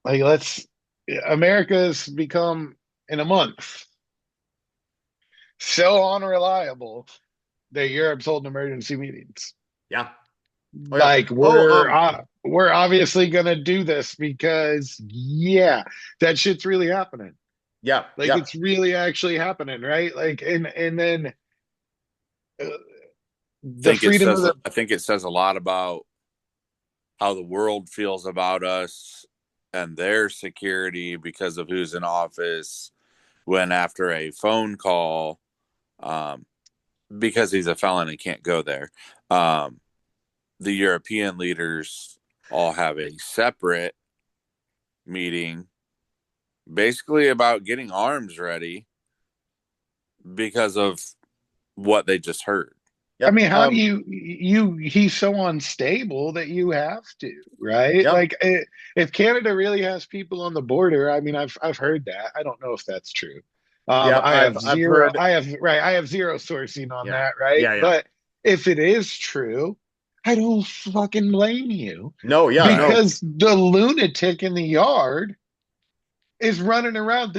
B: let's America's become in a month so unreliable that Europe's holding emergency meetings.
C: yeah. Oh yeah.
B: Like
C: Oh,
B: we're obviously gonna do this because yeah, that shit's really happening.
C: yeah,
B: Like
C: yeah.
B: it's really actually happening, right? Like and then uh, the freedom of the
D: I think it says a lot about how the world feels about us and their security because of who's in office when after a phone call, um, because he's a felon and can't go there, um, the European leaders all have a separate meeting basically about getting arms ready because of what they just heard.
B: I
C: Yep.
B: mean, how do he's so unstable that you have to, right?
C: Yep.
B: Like if Canada really has people on the border, I mean, I've heard that. I don't know if that's true.
C: Yep. I've heard.
B: I have zero sourcing on
C: Yeah.
B: that, right?
C: Yeah. Yeah.
B: But if it is true, I don't fucking blame you
C: No. Yeah.
D: Right.
C: No.
B: because the lunatic in the yard is running around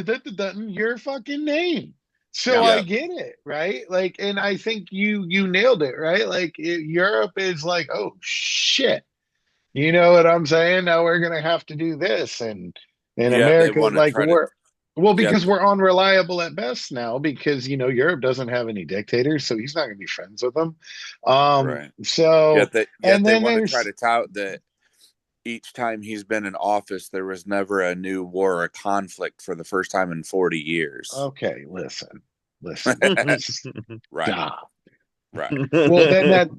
B: your fucking name. So
C: Yeah.
B: I
D: Yeah.
B: get it, right? Like, and I think you nailed it, right? Like Europe is like, oh shit, you know what I'm saying? Now we're gonna have to do this, and in
D: Yeah. They
B: America,
D: want to
B: like
D: try to,
B: we're well
D: yeah.
B: because we're unreliable at best now because Europe doesn't have any dictators, so he's not gonna be friends with them.
D: Right.
B: So
D: Yet
B: and
D: they
B: then
D: want to try
B: there's
D: to tout that each time he's been in office, there was never a new war or a conflict for the first time in 40 years.
B: okay, listen,
D: Right.
B: stop.
D: Right.
B: Well,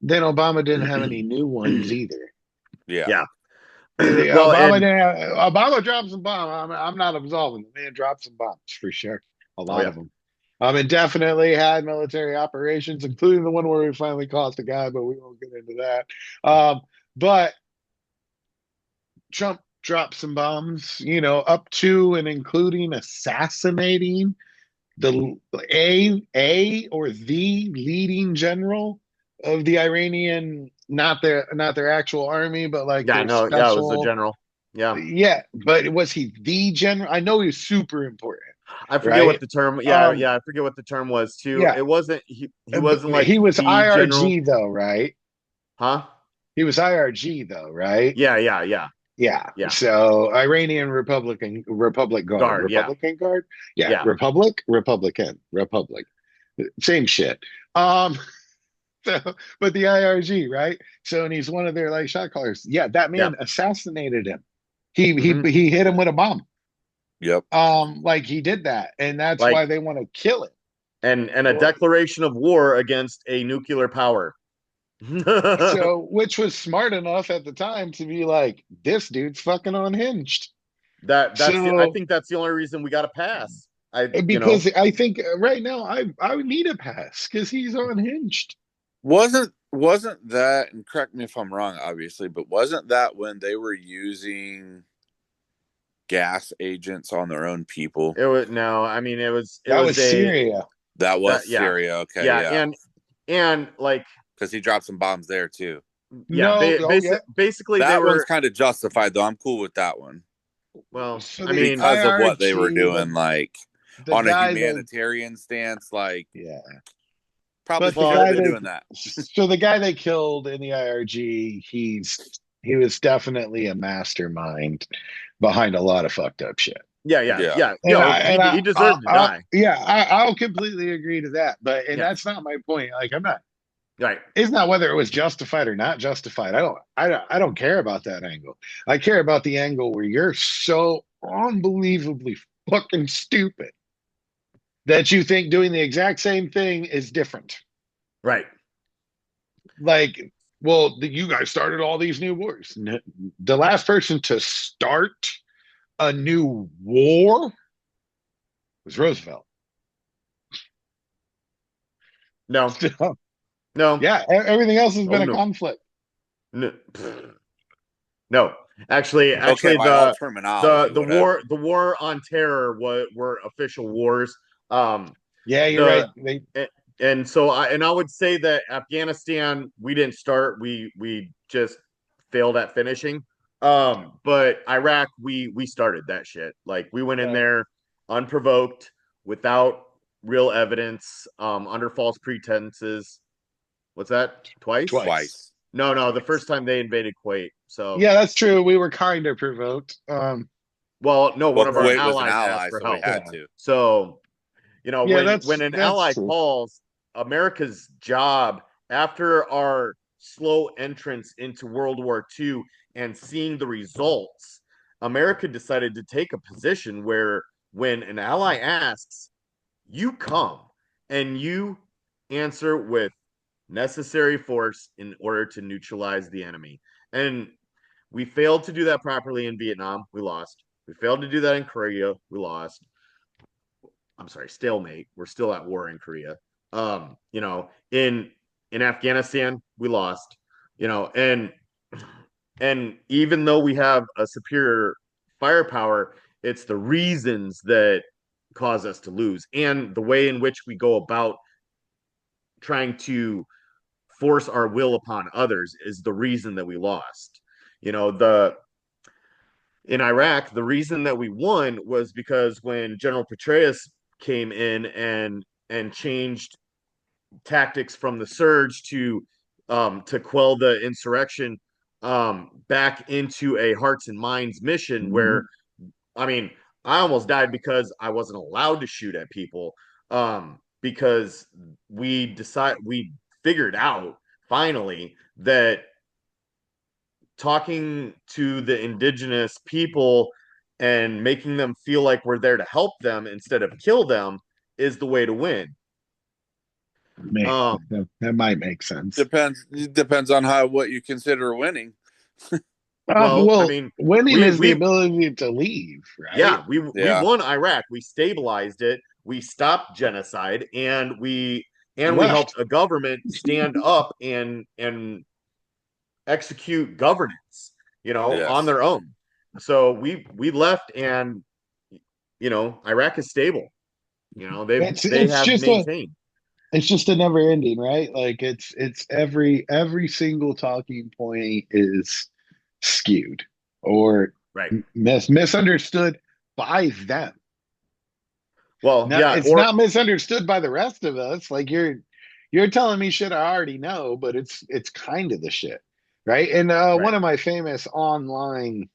B: then Obama didn't have any new ones either.
D: Yeah.
C: Yeah. Well, and
B: Obama dropped some bombs. I'm not absolving the man. Dropped some bombs for sure. A
C: oh
B: lot
C: yeah.
B: of them. It definitely had military operations, including the one where we finally caught the guy, but we won't get into that. But Trump dropped some bombs, up to and including assassinating the a or the leading general of the Iranian, not their actual army, but like
C: Yeah.
B: their
C: No. Yeah. It was the
B: special.
C: general. Yeah.
B: Yeah, but was he the general? I know he's super important,
C: I forget what
B: right?
C: the term. Yeah.
B: Um,
C: Yeah. I forget what the term was too.
B: yeah,
C: It wasn't. He wasn't like
B: he was
C: the general.
B: IRG though, right?
C: Huh?
B: He was IRG though, right?
C: Yeah. Yeah. Yeah.
B: Yeah.
C: Yeah.
B: So Iranian Republic Guard,
C: Guard. Yeah.
B: Republican Guard. Yeah,
C: Yeah.
B: Republic, same shit. Um, so, but the IRG, right? So, and he's one of their like shot callers. Yeah, that
C: Yeah.
B: man assassinated him. He
C: Hmm.
B: he he hit him with a bomb.
D: Yep.
B: Like he did that, and that's
C: Like
B: why they want to kill it.
C: and a
B: Well,
C: declaration of war against a nuclear power.
B: so, which was smart enough at the time to be like, this dude's fucking unhinged.
C: I
B: So,
C: think that's the only reason we got to pass. I.
B: because I think right now I would need a pass because he's unhinged.
D: Wasn't that, and correct me if I'm wrong, obviously, but wasn't that when they were using gas agents on their own people?
C: It was no, I mean it
B: That
C: was
B: was
C: a
B: Syria.
D: That was
C: yeah.
D: Syria. Okay.
C: Yeah,
D: Yeah.
C: and like
D: Because he dropped some bombs there too.
C: yeah,
B: No, oh yeah.
C: basically they
D: That one's
C: were
D: kind of justified, though. I'm cool with that one
C: well,
B: So
C: I
B: the
C: mean,
D: because of what they were
B: IRG,
D: doing, like
B: the
D: on a
B: guy that
D: humanitarian stance, like
B: yeah,
D: probably
B: but the
D: shouldn't have
B: guy
D: been
B: that
D: doing that.
B: so the guy they killed in the IRG, he was definitely a mastermind behind a lot of fucked up shit.
D: Yeah.
C: You know, he deserved to die.
B: I'll completely agree to that. And
C: Yeah,
B: that's not my point. Like I'm not.
C: right.
B: It's not whether it was justified or not justified. I don't care about that angle. I care about the angle where you're so unbelievably fucking stupid that you think doing the exact same thing is different.
C: Right.
B: Like, well, you guys started all these new wars. The last person to start a new war was Roosevelt.
C: No.
B: So,
C: No.
B: yeah, everything else has
C: Oh
B: been a
C: no.
B: conflict.
C: No. No. Actually
D: Okay, by all terminology,
C: the
D: whatever.
C: war on terror were official wars.
B: Yeah, you're right.
C: The and so I would say that Afghanistan, we didn't start. We just failed at finishing. But Iraq, we started that shit. Like we went in there unprovoked, without real evidence, under false pretenses. What's that? Twice?
B: Twice.
D: Twice.
C: No, no, the
B: Twice.
C: first time they invaded Kuwait. So,
B: Yeah, that's true. We were kind of provoked.
C: well, no, one
D: Well,
C: of our
D: Kuwait was an
C: allies asked
D: ally,
C: for
D: so we
C: help.
D: had
B: Yeah.
D: to.
C: So,
B: Yeah,
C: when an
B: that's
C: ally
B: true.
C: calls, America's job after our slow entrance into World War II and seeing the results, America decided to take a position where when an ally asks, you come and you answer with necessary force in order to neutralize the enemy. And we failed to do that properly in Vietnam. We lost. We failed to do that in Korea. We lost. I'm sorry, stalemate. We're still at war in Korea. In Afghanistan, we lost. You know, and even though we have a superior firepower, it's the reasons that cause us to lose, and the way in which we go about trying to force our will upon others is the reason that we lost. The in Iraq, the reason that we won was because when General Petraeus came in and changed tactics from the surge to quell the insurrection, back into a hearts and minds mission where,
B: Mhm.
C: I mean, I almost died because I wasn't allowed to shoot at people, because we figured out finally that talking to the indigenous people and making them feel like we're there to help them instead of kill them is the way to win. Um,
B: That might make sense.
D: Depends on what you consider winning.
C: well, I
B: Well,
C: mean,
B: winning is the
C: we
B: ability to leave, right?
C: yeah, we
D: Yeah.
C: won Iraq. We stabilized it. We stopped genocide, and we helped
B: Left.
C: a government stand up and execute governance, on
D: Yes.
C: their own. So we left, and Iraq is stable. They
B: It's
C: have
B: just a
C: maintained.
B: it's just a never ending, right? Like it's every single talking point is skewed or
C: Right.
B: misunderstood by them.
C: Well,
B: Now
C: yeah,
B: it's
C: or
B: not misunderstood by the rest of us. Like you're telling me shit I already know, but it's kind of the shit, right? And one
C: right.
B: of my famous online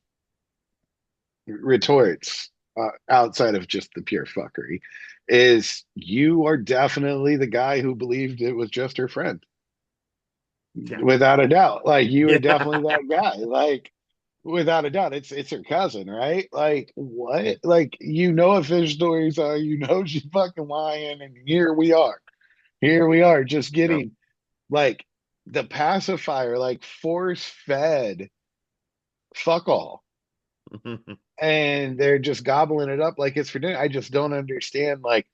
B: retorts, outside of just the pure fuckery, is you are definitely the guy who believed it was just her friend,
C: Yeah.
B: without a doubt. Like you are
C: Yeah.
B: definitely that guy. Like without a doubt, it's her cousin, right? Like what? Like if his stories are, she's fucking lying, and here we are. Here we are, just
C: Yep.
B: getting like the pacifier, like force fed fuck all, and they're just gobbling it up like it's for dinner. I just don't understand. Like,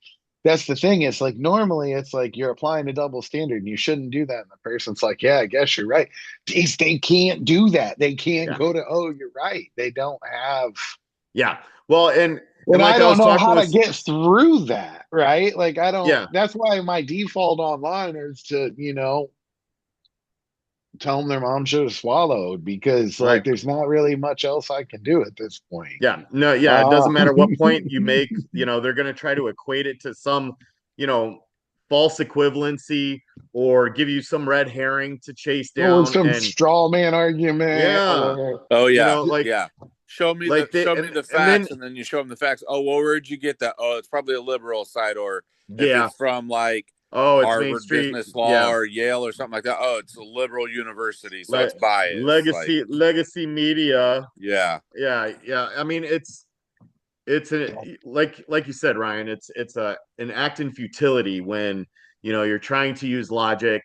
B: that's the thing. It's like normally it's like you're applying a double standard and you shouldn't do that. And the person's like, yeah, I guess you're right. They can't do that. They can't
C: Yeah.
B: go to, oh, you're right. They don't have,
C: Yeah. Well, and
B: and I
C: like I
B: don't
C: was
B: know
C: talking
B: how to
C: with,
B: get through that, right? Like, I don't,
C: yeah,
B: that's why my default online is to, tell them their mom should have swallowed, because like
C: right.
B: there's not really much else I can do at this point.
C: Yeah. No, yeah, it
B: Uh,
C: doesn't matter what point you make, they're going to try to equate it to some, you know, false equivalency, or give you some red herring to chase
B: or
C: down.
B: some
C: And
B: straw man argument,
C: yeah,
B: or
D: Oh yeah.
C: like,
D: Yeah. Show me the
C: like they,
D: show me the
C: and then,
D: facts, and then you show them the facts. Oh, well, where'd you get that? Oh, it's probably a liberal site, or if
C: yeah,
D: it's from like
C: oh, it's Main
D: Harvard
C: Street.
D: Business Law
C: Yeah.
D: or Yale or something like that. Oh, it's a liberal university, so
C: Le-
D: it's biased. Like,
C: legacy media.
D: yeah,
C: Yeah. Yeah. I mean, it's like you said, Ryan, it's an act in futility when you're trying to use logic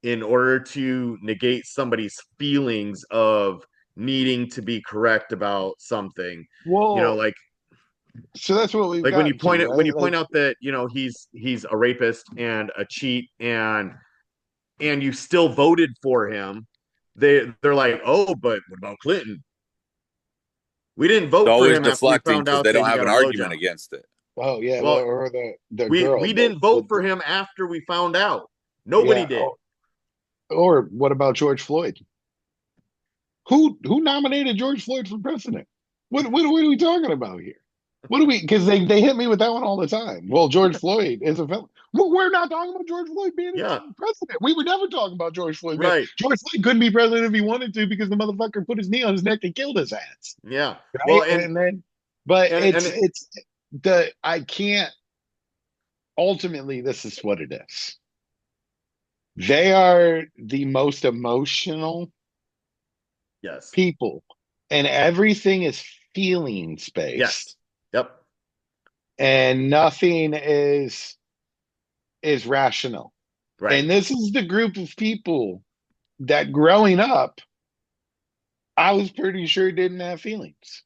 C: in order to negate somebody's feelings of needing to be correct about something.
B: well,
C: Like
B: so that's what we've
C: when you
B: gotten to,
C: when you
B: right?
C: point
B: Like,
C: out that he's a rapist and a cheat, and you still voted for him. They're like, oh, but what about Clinton? We didn't
D: it's
C: vote for
D: always
C: him after we
D: deflecting
C: found
D: because
C: out
D: they
C: that
D: don't
C: he
D: have
C: got
D: an
C: a
D: argument
C: blowjob.
D: against it.
B: Oh yeah,
C: Well,
B: or the girl,
C: we didn't vote for him after we found out. Nobody
B: yeah.
C: did.
B: Or what about George Floyd? Who nominated George Floyd for president? What are we talking about here? What do we? Because they hit me with that one all the time. Well, George Floyd is a felon. Well, we're not talking about George Floyd being
C: Yeah,
B: president. We were never talking about George Floyd.
C: right.
B: George Floyd couldn't be president if he wanted to because the motherfucker put his knee on his neck and killed his ass.
C: Yeah. Well,
B: Right, and then, but
C: and
B: it's the I can't. Ultimately, this is what it is. They are the most emotional
C: yes,
B: people, and everything is feelings
C: yes,
B: based,
C: yep,
B: and nothing is rational.
C: right.
B: And this is the group of people that growing up, I was pretty sure didn't have feelings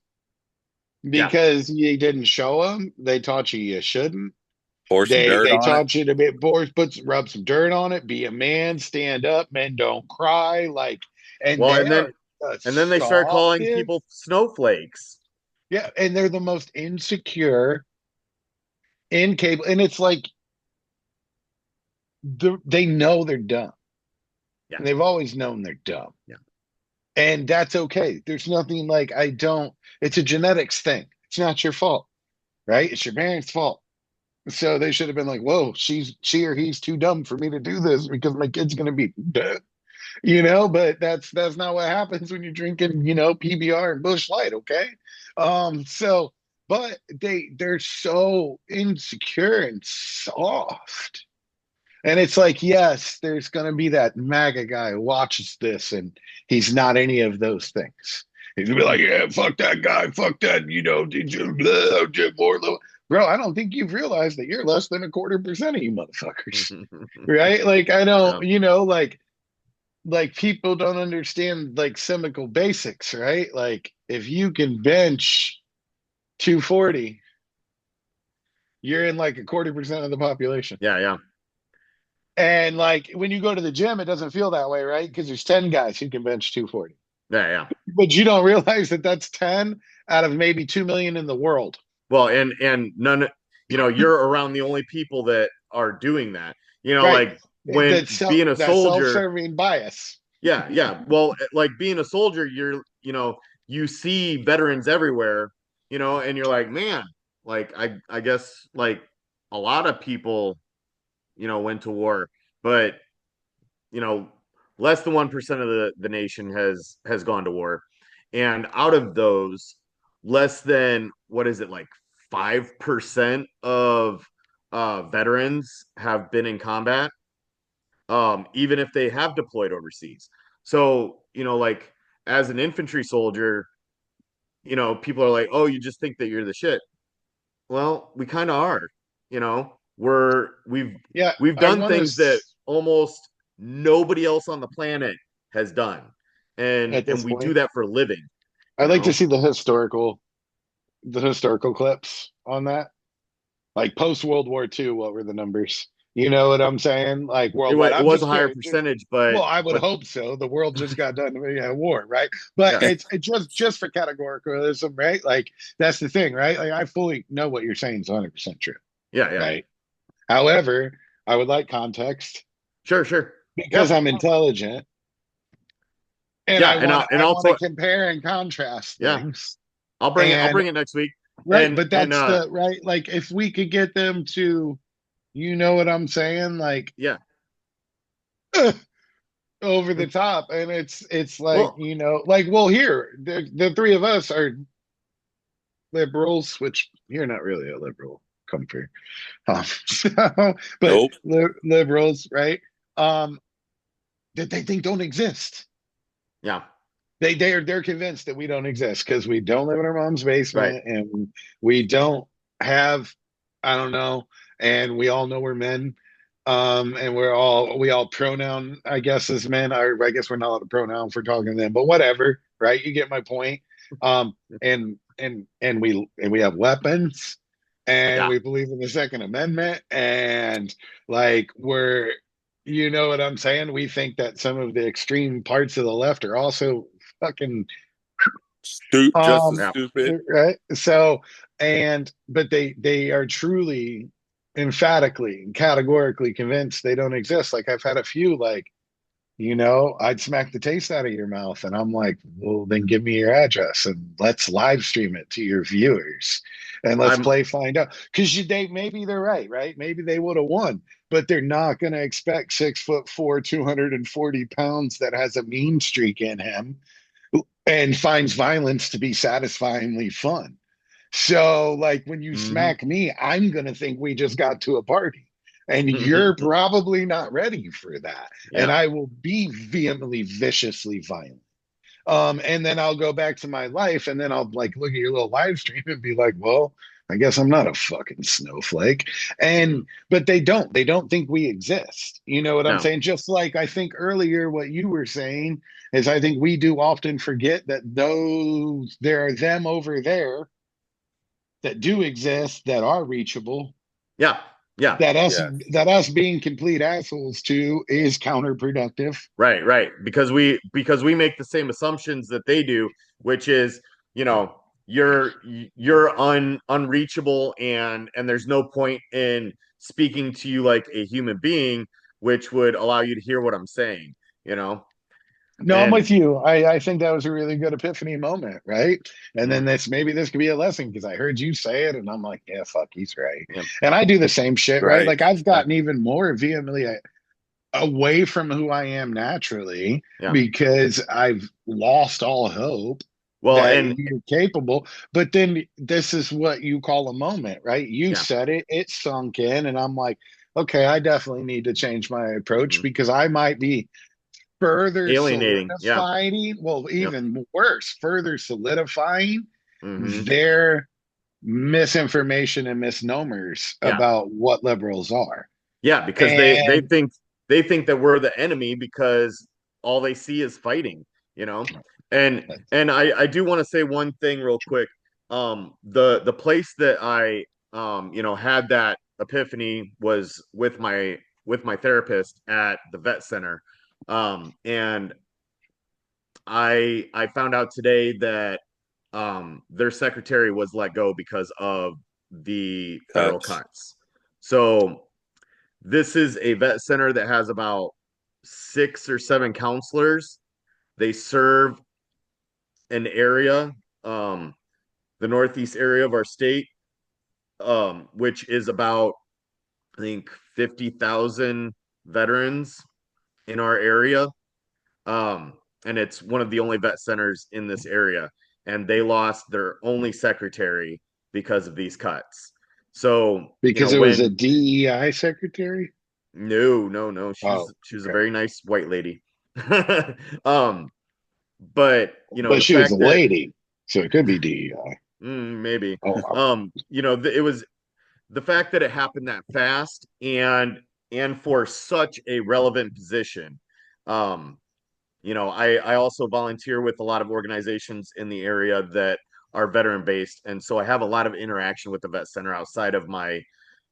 C: Yeah.
B: because you didn't show them. They taught you you shouldn't.
D: Pour some dirt
B: They
D: on it.
B: taught you to be bored, rub some dirt on it, be a man, stand up, men don't cry. Like, and
C: Well,
B: they are the
C: and then they start calling
B: softest.
C: people snowflakes.
B: Yeah, and they're the most insecure, incapable, and it's like they know they're dumb.
C: Yeah,
B: And they've always known they're dumb.
C: yeah,
B: And that's okay. There's nothing like I don't, it's a genetics thing. It's not your fault, right? It's your parents' fault. So they should have been like, whoa, she or he's too dumb for me to do this because my kid's gonna be dead. But that's not what happens when you're drinking, PBR and Bush Light, okay? So but they're so insecure and soft. And it's like, yes, there's going to be that MAGA guy who watches this and he's not any of those things. He's going to be like, yeah, fuck that guy, fuck that, did you, Jim Wardlow. Bro, I don't think you've realized that you're less than 0.25% of you motherfuckers, right? Like, I
C: yeah,
B: don't, like people don't understand like chemical basics, right? Like, if you can bench 240, you're in like 0.25% of the population.
C: yeah, yeah,
B: And like when you go to the gym, it doesn't feel that way, right? Because there's 10 guys who can bench 240.
C: yeah, yeah.
B: But you don't realize that that's 10 out of maybe 2 million in the world.
C: Well, and none, you're around the only people that are doing that.
B: Right.
C: Like when being a
B: That
C: soldier,
B: self-serving bias.
C: yeah, yeah. Well, like being a soldier, you see veterans everywhere, and you're like, man, like I guess like a lot of people, went to war, but you know, less than 1% of the nation has gone to war. And out of those, less than what is it, like 5% of veterans have been in combat, even if they have deployed overseas. So, like as an infantry soldier, people are like, oh, you just think that you're the shit. Well, we kind of are,
B: Yeah,
C: we've
B: I
C: done
B: want to
C: things that almost nobody else on the planet has done. And
B: at this
C: we do
B: point.
C: that for a living, you
B: I'd like to
C: know.
B: see the historical clips on that. Like post World War II, what were the numbers? You know what I'm saying? Like worldwide.
C: It
B: I'm
C: was a
B: just
C: higher
B: curious.
C: percentage,
B: Well, I would
C: but
B: hope so. The world just got done at war, right? But
C: yeah,
B: it's just for categoricalism, right? Like that's the thing, right? Like I fully know what you're saying is 100% true,
C: yeah, yeah.
B: right? However, I would like context
C: Sure, sure.
B: because
C: Yep.
B: I'm intelligent and
C: Yeah,
B: I want
C: and
B: I
C: I'll
B: want to
C: talk.
B: compare and contrast
C: Yeah,
B: things.
C: I'll
B: And
C: bring it next week.
B: right, but
C: And
B: that's the right. Like if we could get them to, you know what I'm saying? Like
C: yeah.
B: over the top, and it's like
C: Well,
B: like well, here the three of us are liberals, which you're not really a liberal, comfort. But
D: Nope.
B: liberals, right? Um, that they think don't exist.
C: yeah,
B: They're convinced that we don't exist because we don't live in our mom's
C: right.
B: basement and we don't have, I don't know, and we all know we're men. And we all pronoun, I guess, as men. I guess we're not allowed to pronoun for talking to them, but whatever, right? You get my point. And we have weapons, and
C: Yeah,
B: we believe in the Second Amendment, and like you know what I'm saying? We think that some of the extreme parts of the left are also fucking
D: Just as
B: Um,
C: Yeah.
D: stupid.
B: right. So, but they are truly, emphatically, and categorically convinced they don't exist. Like I've had a few, like, I'd smack the taste out of your mouth. And I'm like, well, then give me your address and let's live stream it to your viewers and let's
C: I'm
B: play find out. Because maybe they're right, right? Maybe they would have won, but they're not going to expect 6'4", 240 pounds that has a mean streak in him and finds violence to be satisfyingly fun. So, like, when you
C: mhm.
B: smack me, I'm going to think we just got to a party. And you're probably not ready for that. And
C: Yeah.
B: I will be vehemently, viciously violent. And then I'll go back to my life and then I'll like look at your little live stream and be like, well, I guess I'm not a fucking snowflake.
C: Mhm.
B: But they don't think we exist. You know what I'm
C: No.
B: saying? Just like I think earlier, what you were saying is I think we do often forget that there are them over there that do exist that are reachable
C: Yeah. Yeah.
D: Yes.
B: that us being complete assholes to is counterproductive.
C: Right, right. Because we make the same assumptions that they do, which is, you know, you're unreachable, and there's no point in speaking to you like a human being, which would allow you to hear what I'm saying, you know?
B: No, I'm
C: And
B: with you. I think that was a really good epiphany moment, right? And
C: mm,
B: then maybe this could be a lesson because I heard you say it and I'm like, yeah, fuck, he's right.
C: yeah,
B: And I do the same shit, right?
D: Right.
B: Like I've gotten even more vehemently away from who I am naturally
C: yeah.
B: because I've lost all hope
C: Well,
B: that
C: and
B: you're capable. But then this is what you call a moment, right? You
C: yeah.
B: said it sunk in, and I'm like, okay, I definitely need to change my approach
C: Mhm.
B: because I might be further
C: Alienating. Yeah.
B: solidifying, well,
C: Yep.
B: even worse, further solidifying
C: Hmm.
B: their misinformation and misnomers
C: Yeah.
B: about what liberals are.
C: Yeah, because
B: And
C: they think that we're the enemy because all they see is fighting, you know. And I do want to say one thing real quick. The place that I had that epiphany was with my therapist at the vet center. And I found out today that their secretary was let go because of the federal
D: That's
C: cuts. So this is a vet center that has about 6 or 7 counselors. They serve an area, um, the northeast area of our state, which is about, I think, 50,000 veterans in our area. Um, and it's one of the only vet centers in this area. And they lost their only secretary because of these cuts. So,
B: because it was a
C: when
B: DEI secretary.
C: no, no, no,
B: Oh,
C: she was a
B: okay.
C: very nice white lady. um, but
B: But
C: the
B: she was a
C: fact that
B: lady, so it could be DEI.
C: maybe,
B: Oh,
C: it was the fact that it happened that fast and for such a relevant position. Um, I also volunteer with a lot of organizations in the area that are veteran based, and so I have a lot of interaction with the vet center outside of my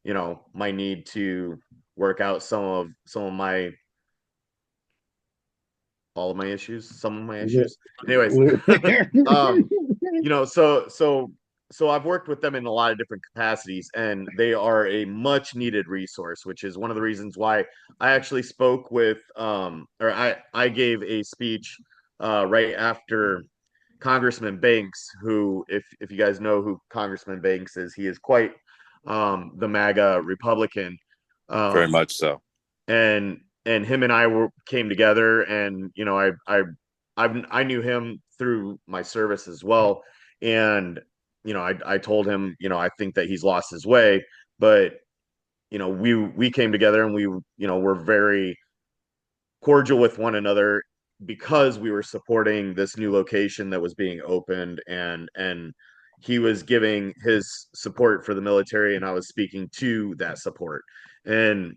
C: need to work out some of my all of my issues, some of my issues. Anyways, um, you know, so I've worked with them in a lot of different capacities, and they are a much needed resource, which is one of the reasons why I actually spoke with or I gave a speech right after Congressman Banks, who, if you guys know who Congressman Banks is, he is quite the MAGA Republican.
D: very
C: Um,
D: much so.
C: and him and I came together, and I knew him through my service as well, and I told him, I think that he's lost his way, but we came together, and we were very cordial with one another because we were supporting this new location that was being opened, and he was giving his support for the military, and I was speaking to that support. And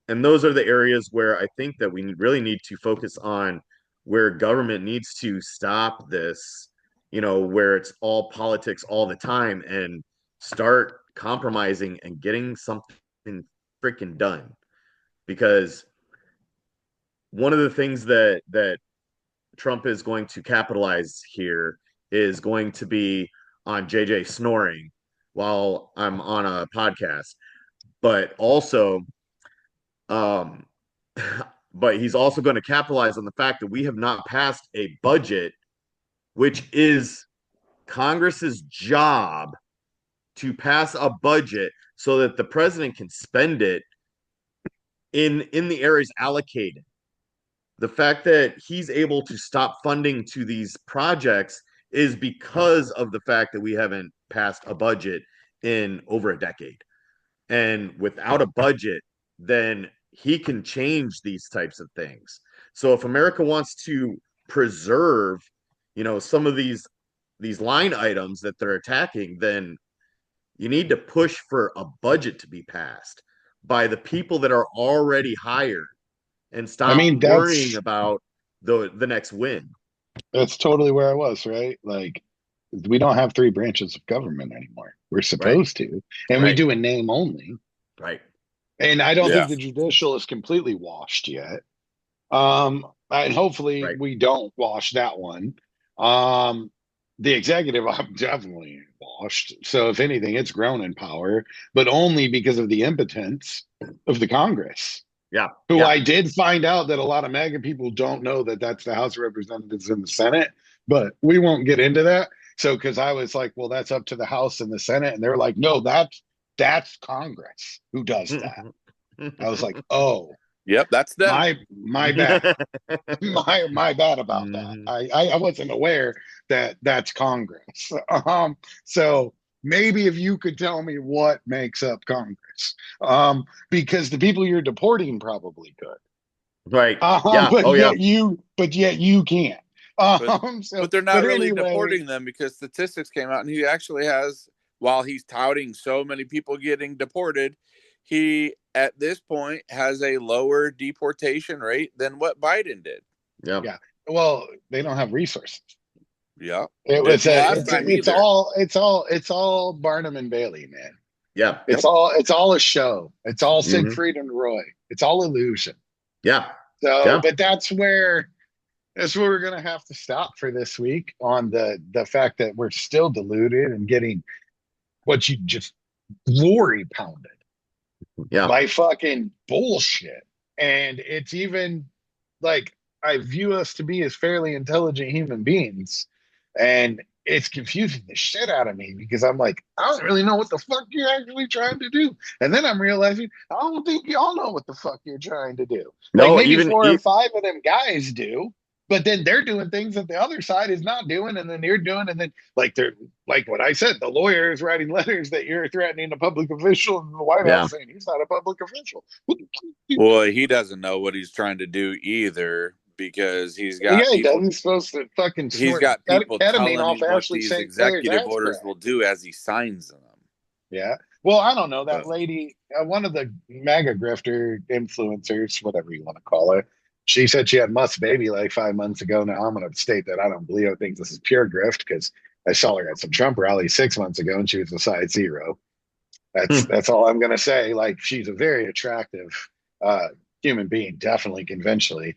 C: those are the areas where I think that we really need to focus on, where government needs to stop this, where it's all politics all the time, and start compromising and getting something freaking done. Because one of the things that Trump is going to capitalize here is going to be on JJ snoring while I'm on a podcast, but also, um, but he's also going to capitalize on the fact that we have not passed a budget, which is Congress's job to pass a budget so that the president can spend it in the areas allocated. The fact that he's able to stop funding to these projects is because of the fact that we haven't passed a budget in over a decade. And without a budget, then he can change these types of things. So if America wants to preserve, some of these line items that they're attacking, then you need to push for a budget to be passed by the people that are already hired and
B: I
C: stop
B: mean,
C: worrying about the next win.
B: that's totally where I was, right? Like, we don't have three branches of government anymore. We're
C: Right.
B: supposed to, and we
C: Right.
B: do a name only.
C: Right.
B: And I don't
D: Yeah.
B: think the judicial is completely washed yet. And hopefully
C: Right.
B: we don't wash that one. The executive, I'm definitely washed. So if anything, it's grown in power, but only because of the impotence of the Congress.
C: Yeah.
B: Who
C: Yeah.
B: I did find out that a lot of MAGA people don't know that that's the House of Representatives and the Senate, but we won't get into that. So, because I was like, well, that's up to the House and the Senate, and they're like, no, that's Congress who does that. I was like, oh,
D: Yep, that's them.
B: my bad, my bad about that. I wasn't aware that that's Congress. So maybe if you could tell me what makes up Congress, because the people you're deporting probably could.
C: Right. Yeah.
B: But yet you can't.
D: But they're not really
B: anyway,
D: deporting them because statistics came out, and he actually has, while he's touting so many people getting deported, he at this point has a lower deportation rate than what Biden did.
C: Yeah.
B: Well, they don't have resources.
D: Yeah.
B: It's all Barnum and Bailey, man.
C: Yeah.
B: It's all a show. It's all Siegfried and Roy. It's all illusion.
C: Yeah.
B: So, but that's where we're gonna have to stop for this week on the fact that we're still deluded and getting what you just glory pounded by fucking bullshit. And it's even like, I view us to be as fairly intelligent human beings, and it's confusing the shit out of me because I'm like, I don't really know what the fuck you're actually trying to do. And then I'm realizing I don't think y'all know what the fuck you're trying to do.
C: No,
B: like maybe four or five of them guys do, but then they're doing things that the other side is not doing, and then you're doing, and then they're like what I said, the lawyer is writing letters that you're threatening a public official in the White House saying he's not a public official.
D: Well, he doesn't know what he's trying to do either, because he's got
B: he's supposed to fucking
D: he's got people telling him
B: off
D: what
B: Ashley
D: these
B: St.
D: executive orders will do as he signs them.
B: Yeah. Well, I don't know. That lady, one of the MAGA grifter influencers, whatever you want to call her, she said she had Musk's baby like 5 months ago. Now I'm going to state that I don't believe. I think this is pure grift because I saw her at some Trump rally 6 months ago and she was a size 0. That's all I'm going to say. Like, she's a very attractive human being, definitely conventionally.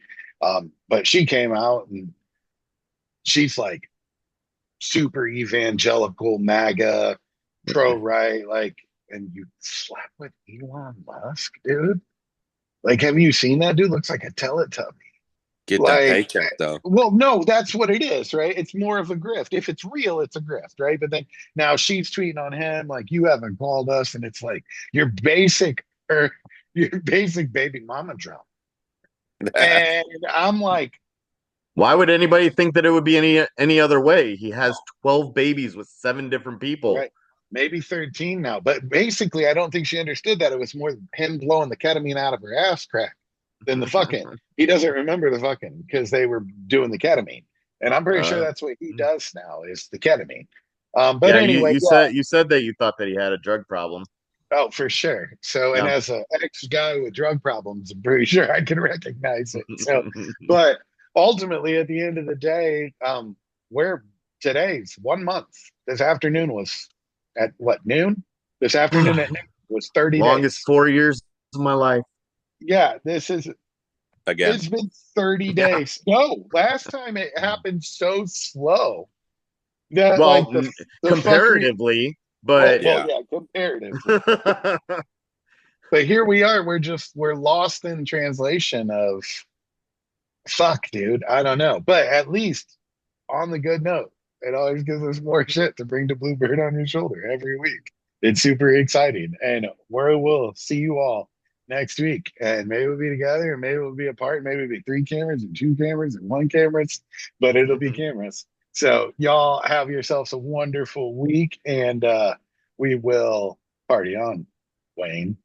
B: But she came out and she's like super evangelical, MAGA, pro-right, like, and you slept with Elon Musk, dude? Like, have you seen that dude? Looks like a Teletubby.
D: Get that paycheck, though.
B: Well, no, that's what it is, right? It's more of a grift. If it's real, it's a grift, right? But then now she's tweeting on him like, you haven't called us, and it's like your basic baby mama drama. And I'm like,
C: why would anybody think that it would be any other way? He has 12 babies with 7 different people.
B: Right. Maybe 13 now. But basically, I don't think she understood that it was more him blowing the ketamine out of her ass crack than the fucking. He doesn't remember the fucking because they were doing the ketamine. And I'm pretty sure that's what he does now is the ketamine. But anyway.
C: You said that you thought that he had a drug problem.
B: Oh, for sure. So, and as an ex-guy with drug problems, I'm pretty sure I can recognize it. So, but ultimately, at the end of the day, today's 1 month. This afternoon was at what, noon? This afternoon at noon was 30
C: Longest
B: days.
C: 4 years of my life.
B: Yeah, this is
D: again.
B: It's been 30 days. No, last time it happened so slow. That like
C: Well,
B: the fuckery.
C: comparatively,
B: Well,
C: but
D: Yeah.
B: yeah, comparatively. But here we are. We're lost in translation of fuck, dude. I don't know. But at least on the good note, it always gives us more shit to bring to Bluebird on your shoulder every week. It's super exciting. And we will see you all next week. And maybe we'll be together and maybe we'll be apart. Maybe it'll be 3 cameras and 2 cameras and 1 cameras, but it'll be
C: Mhm.
B: cameras. So y'all have yourselves a wonderful week and we will party on, Wayne.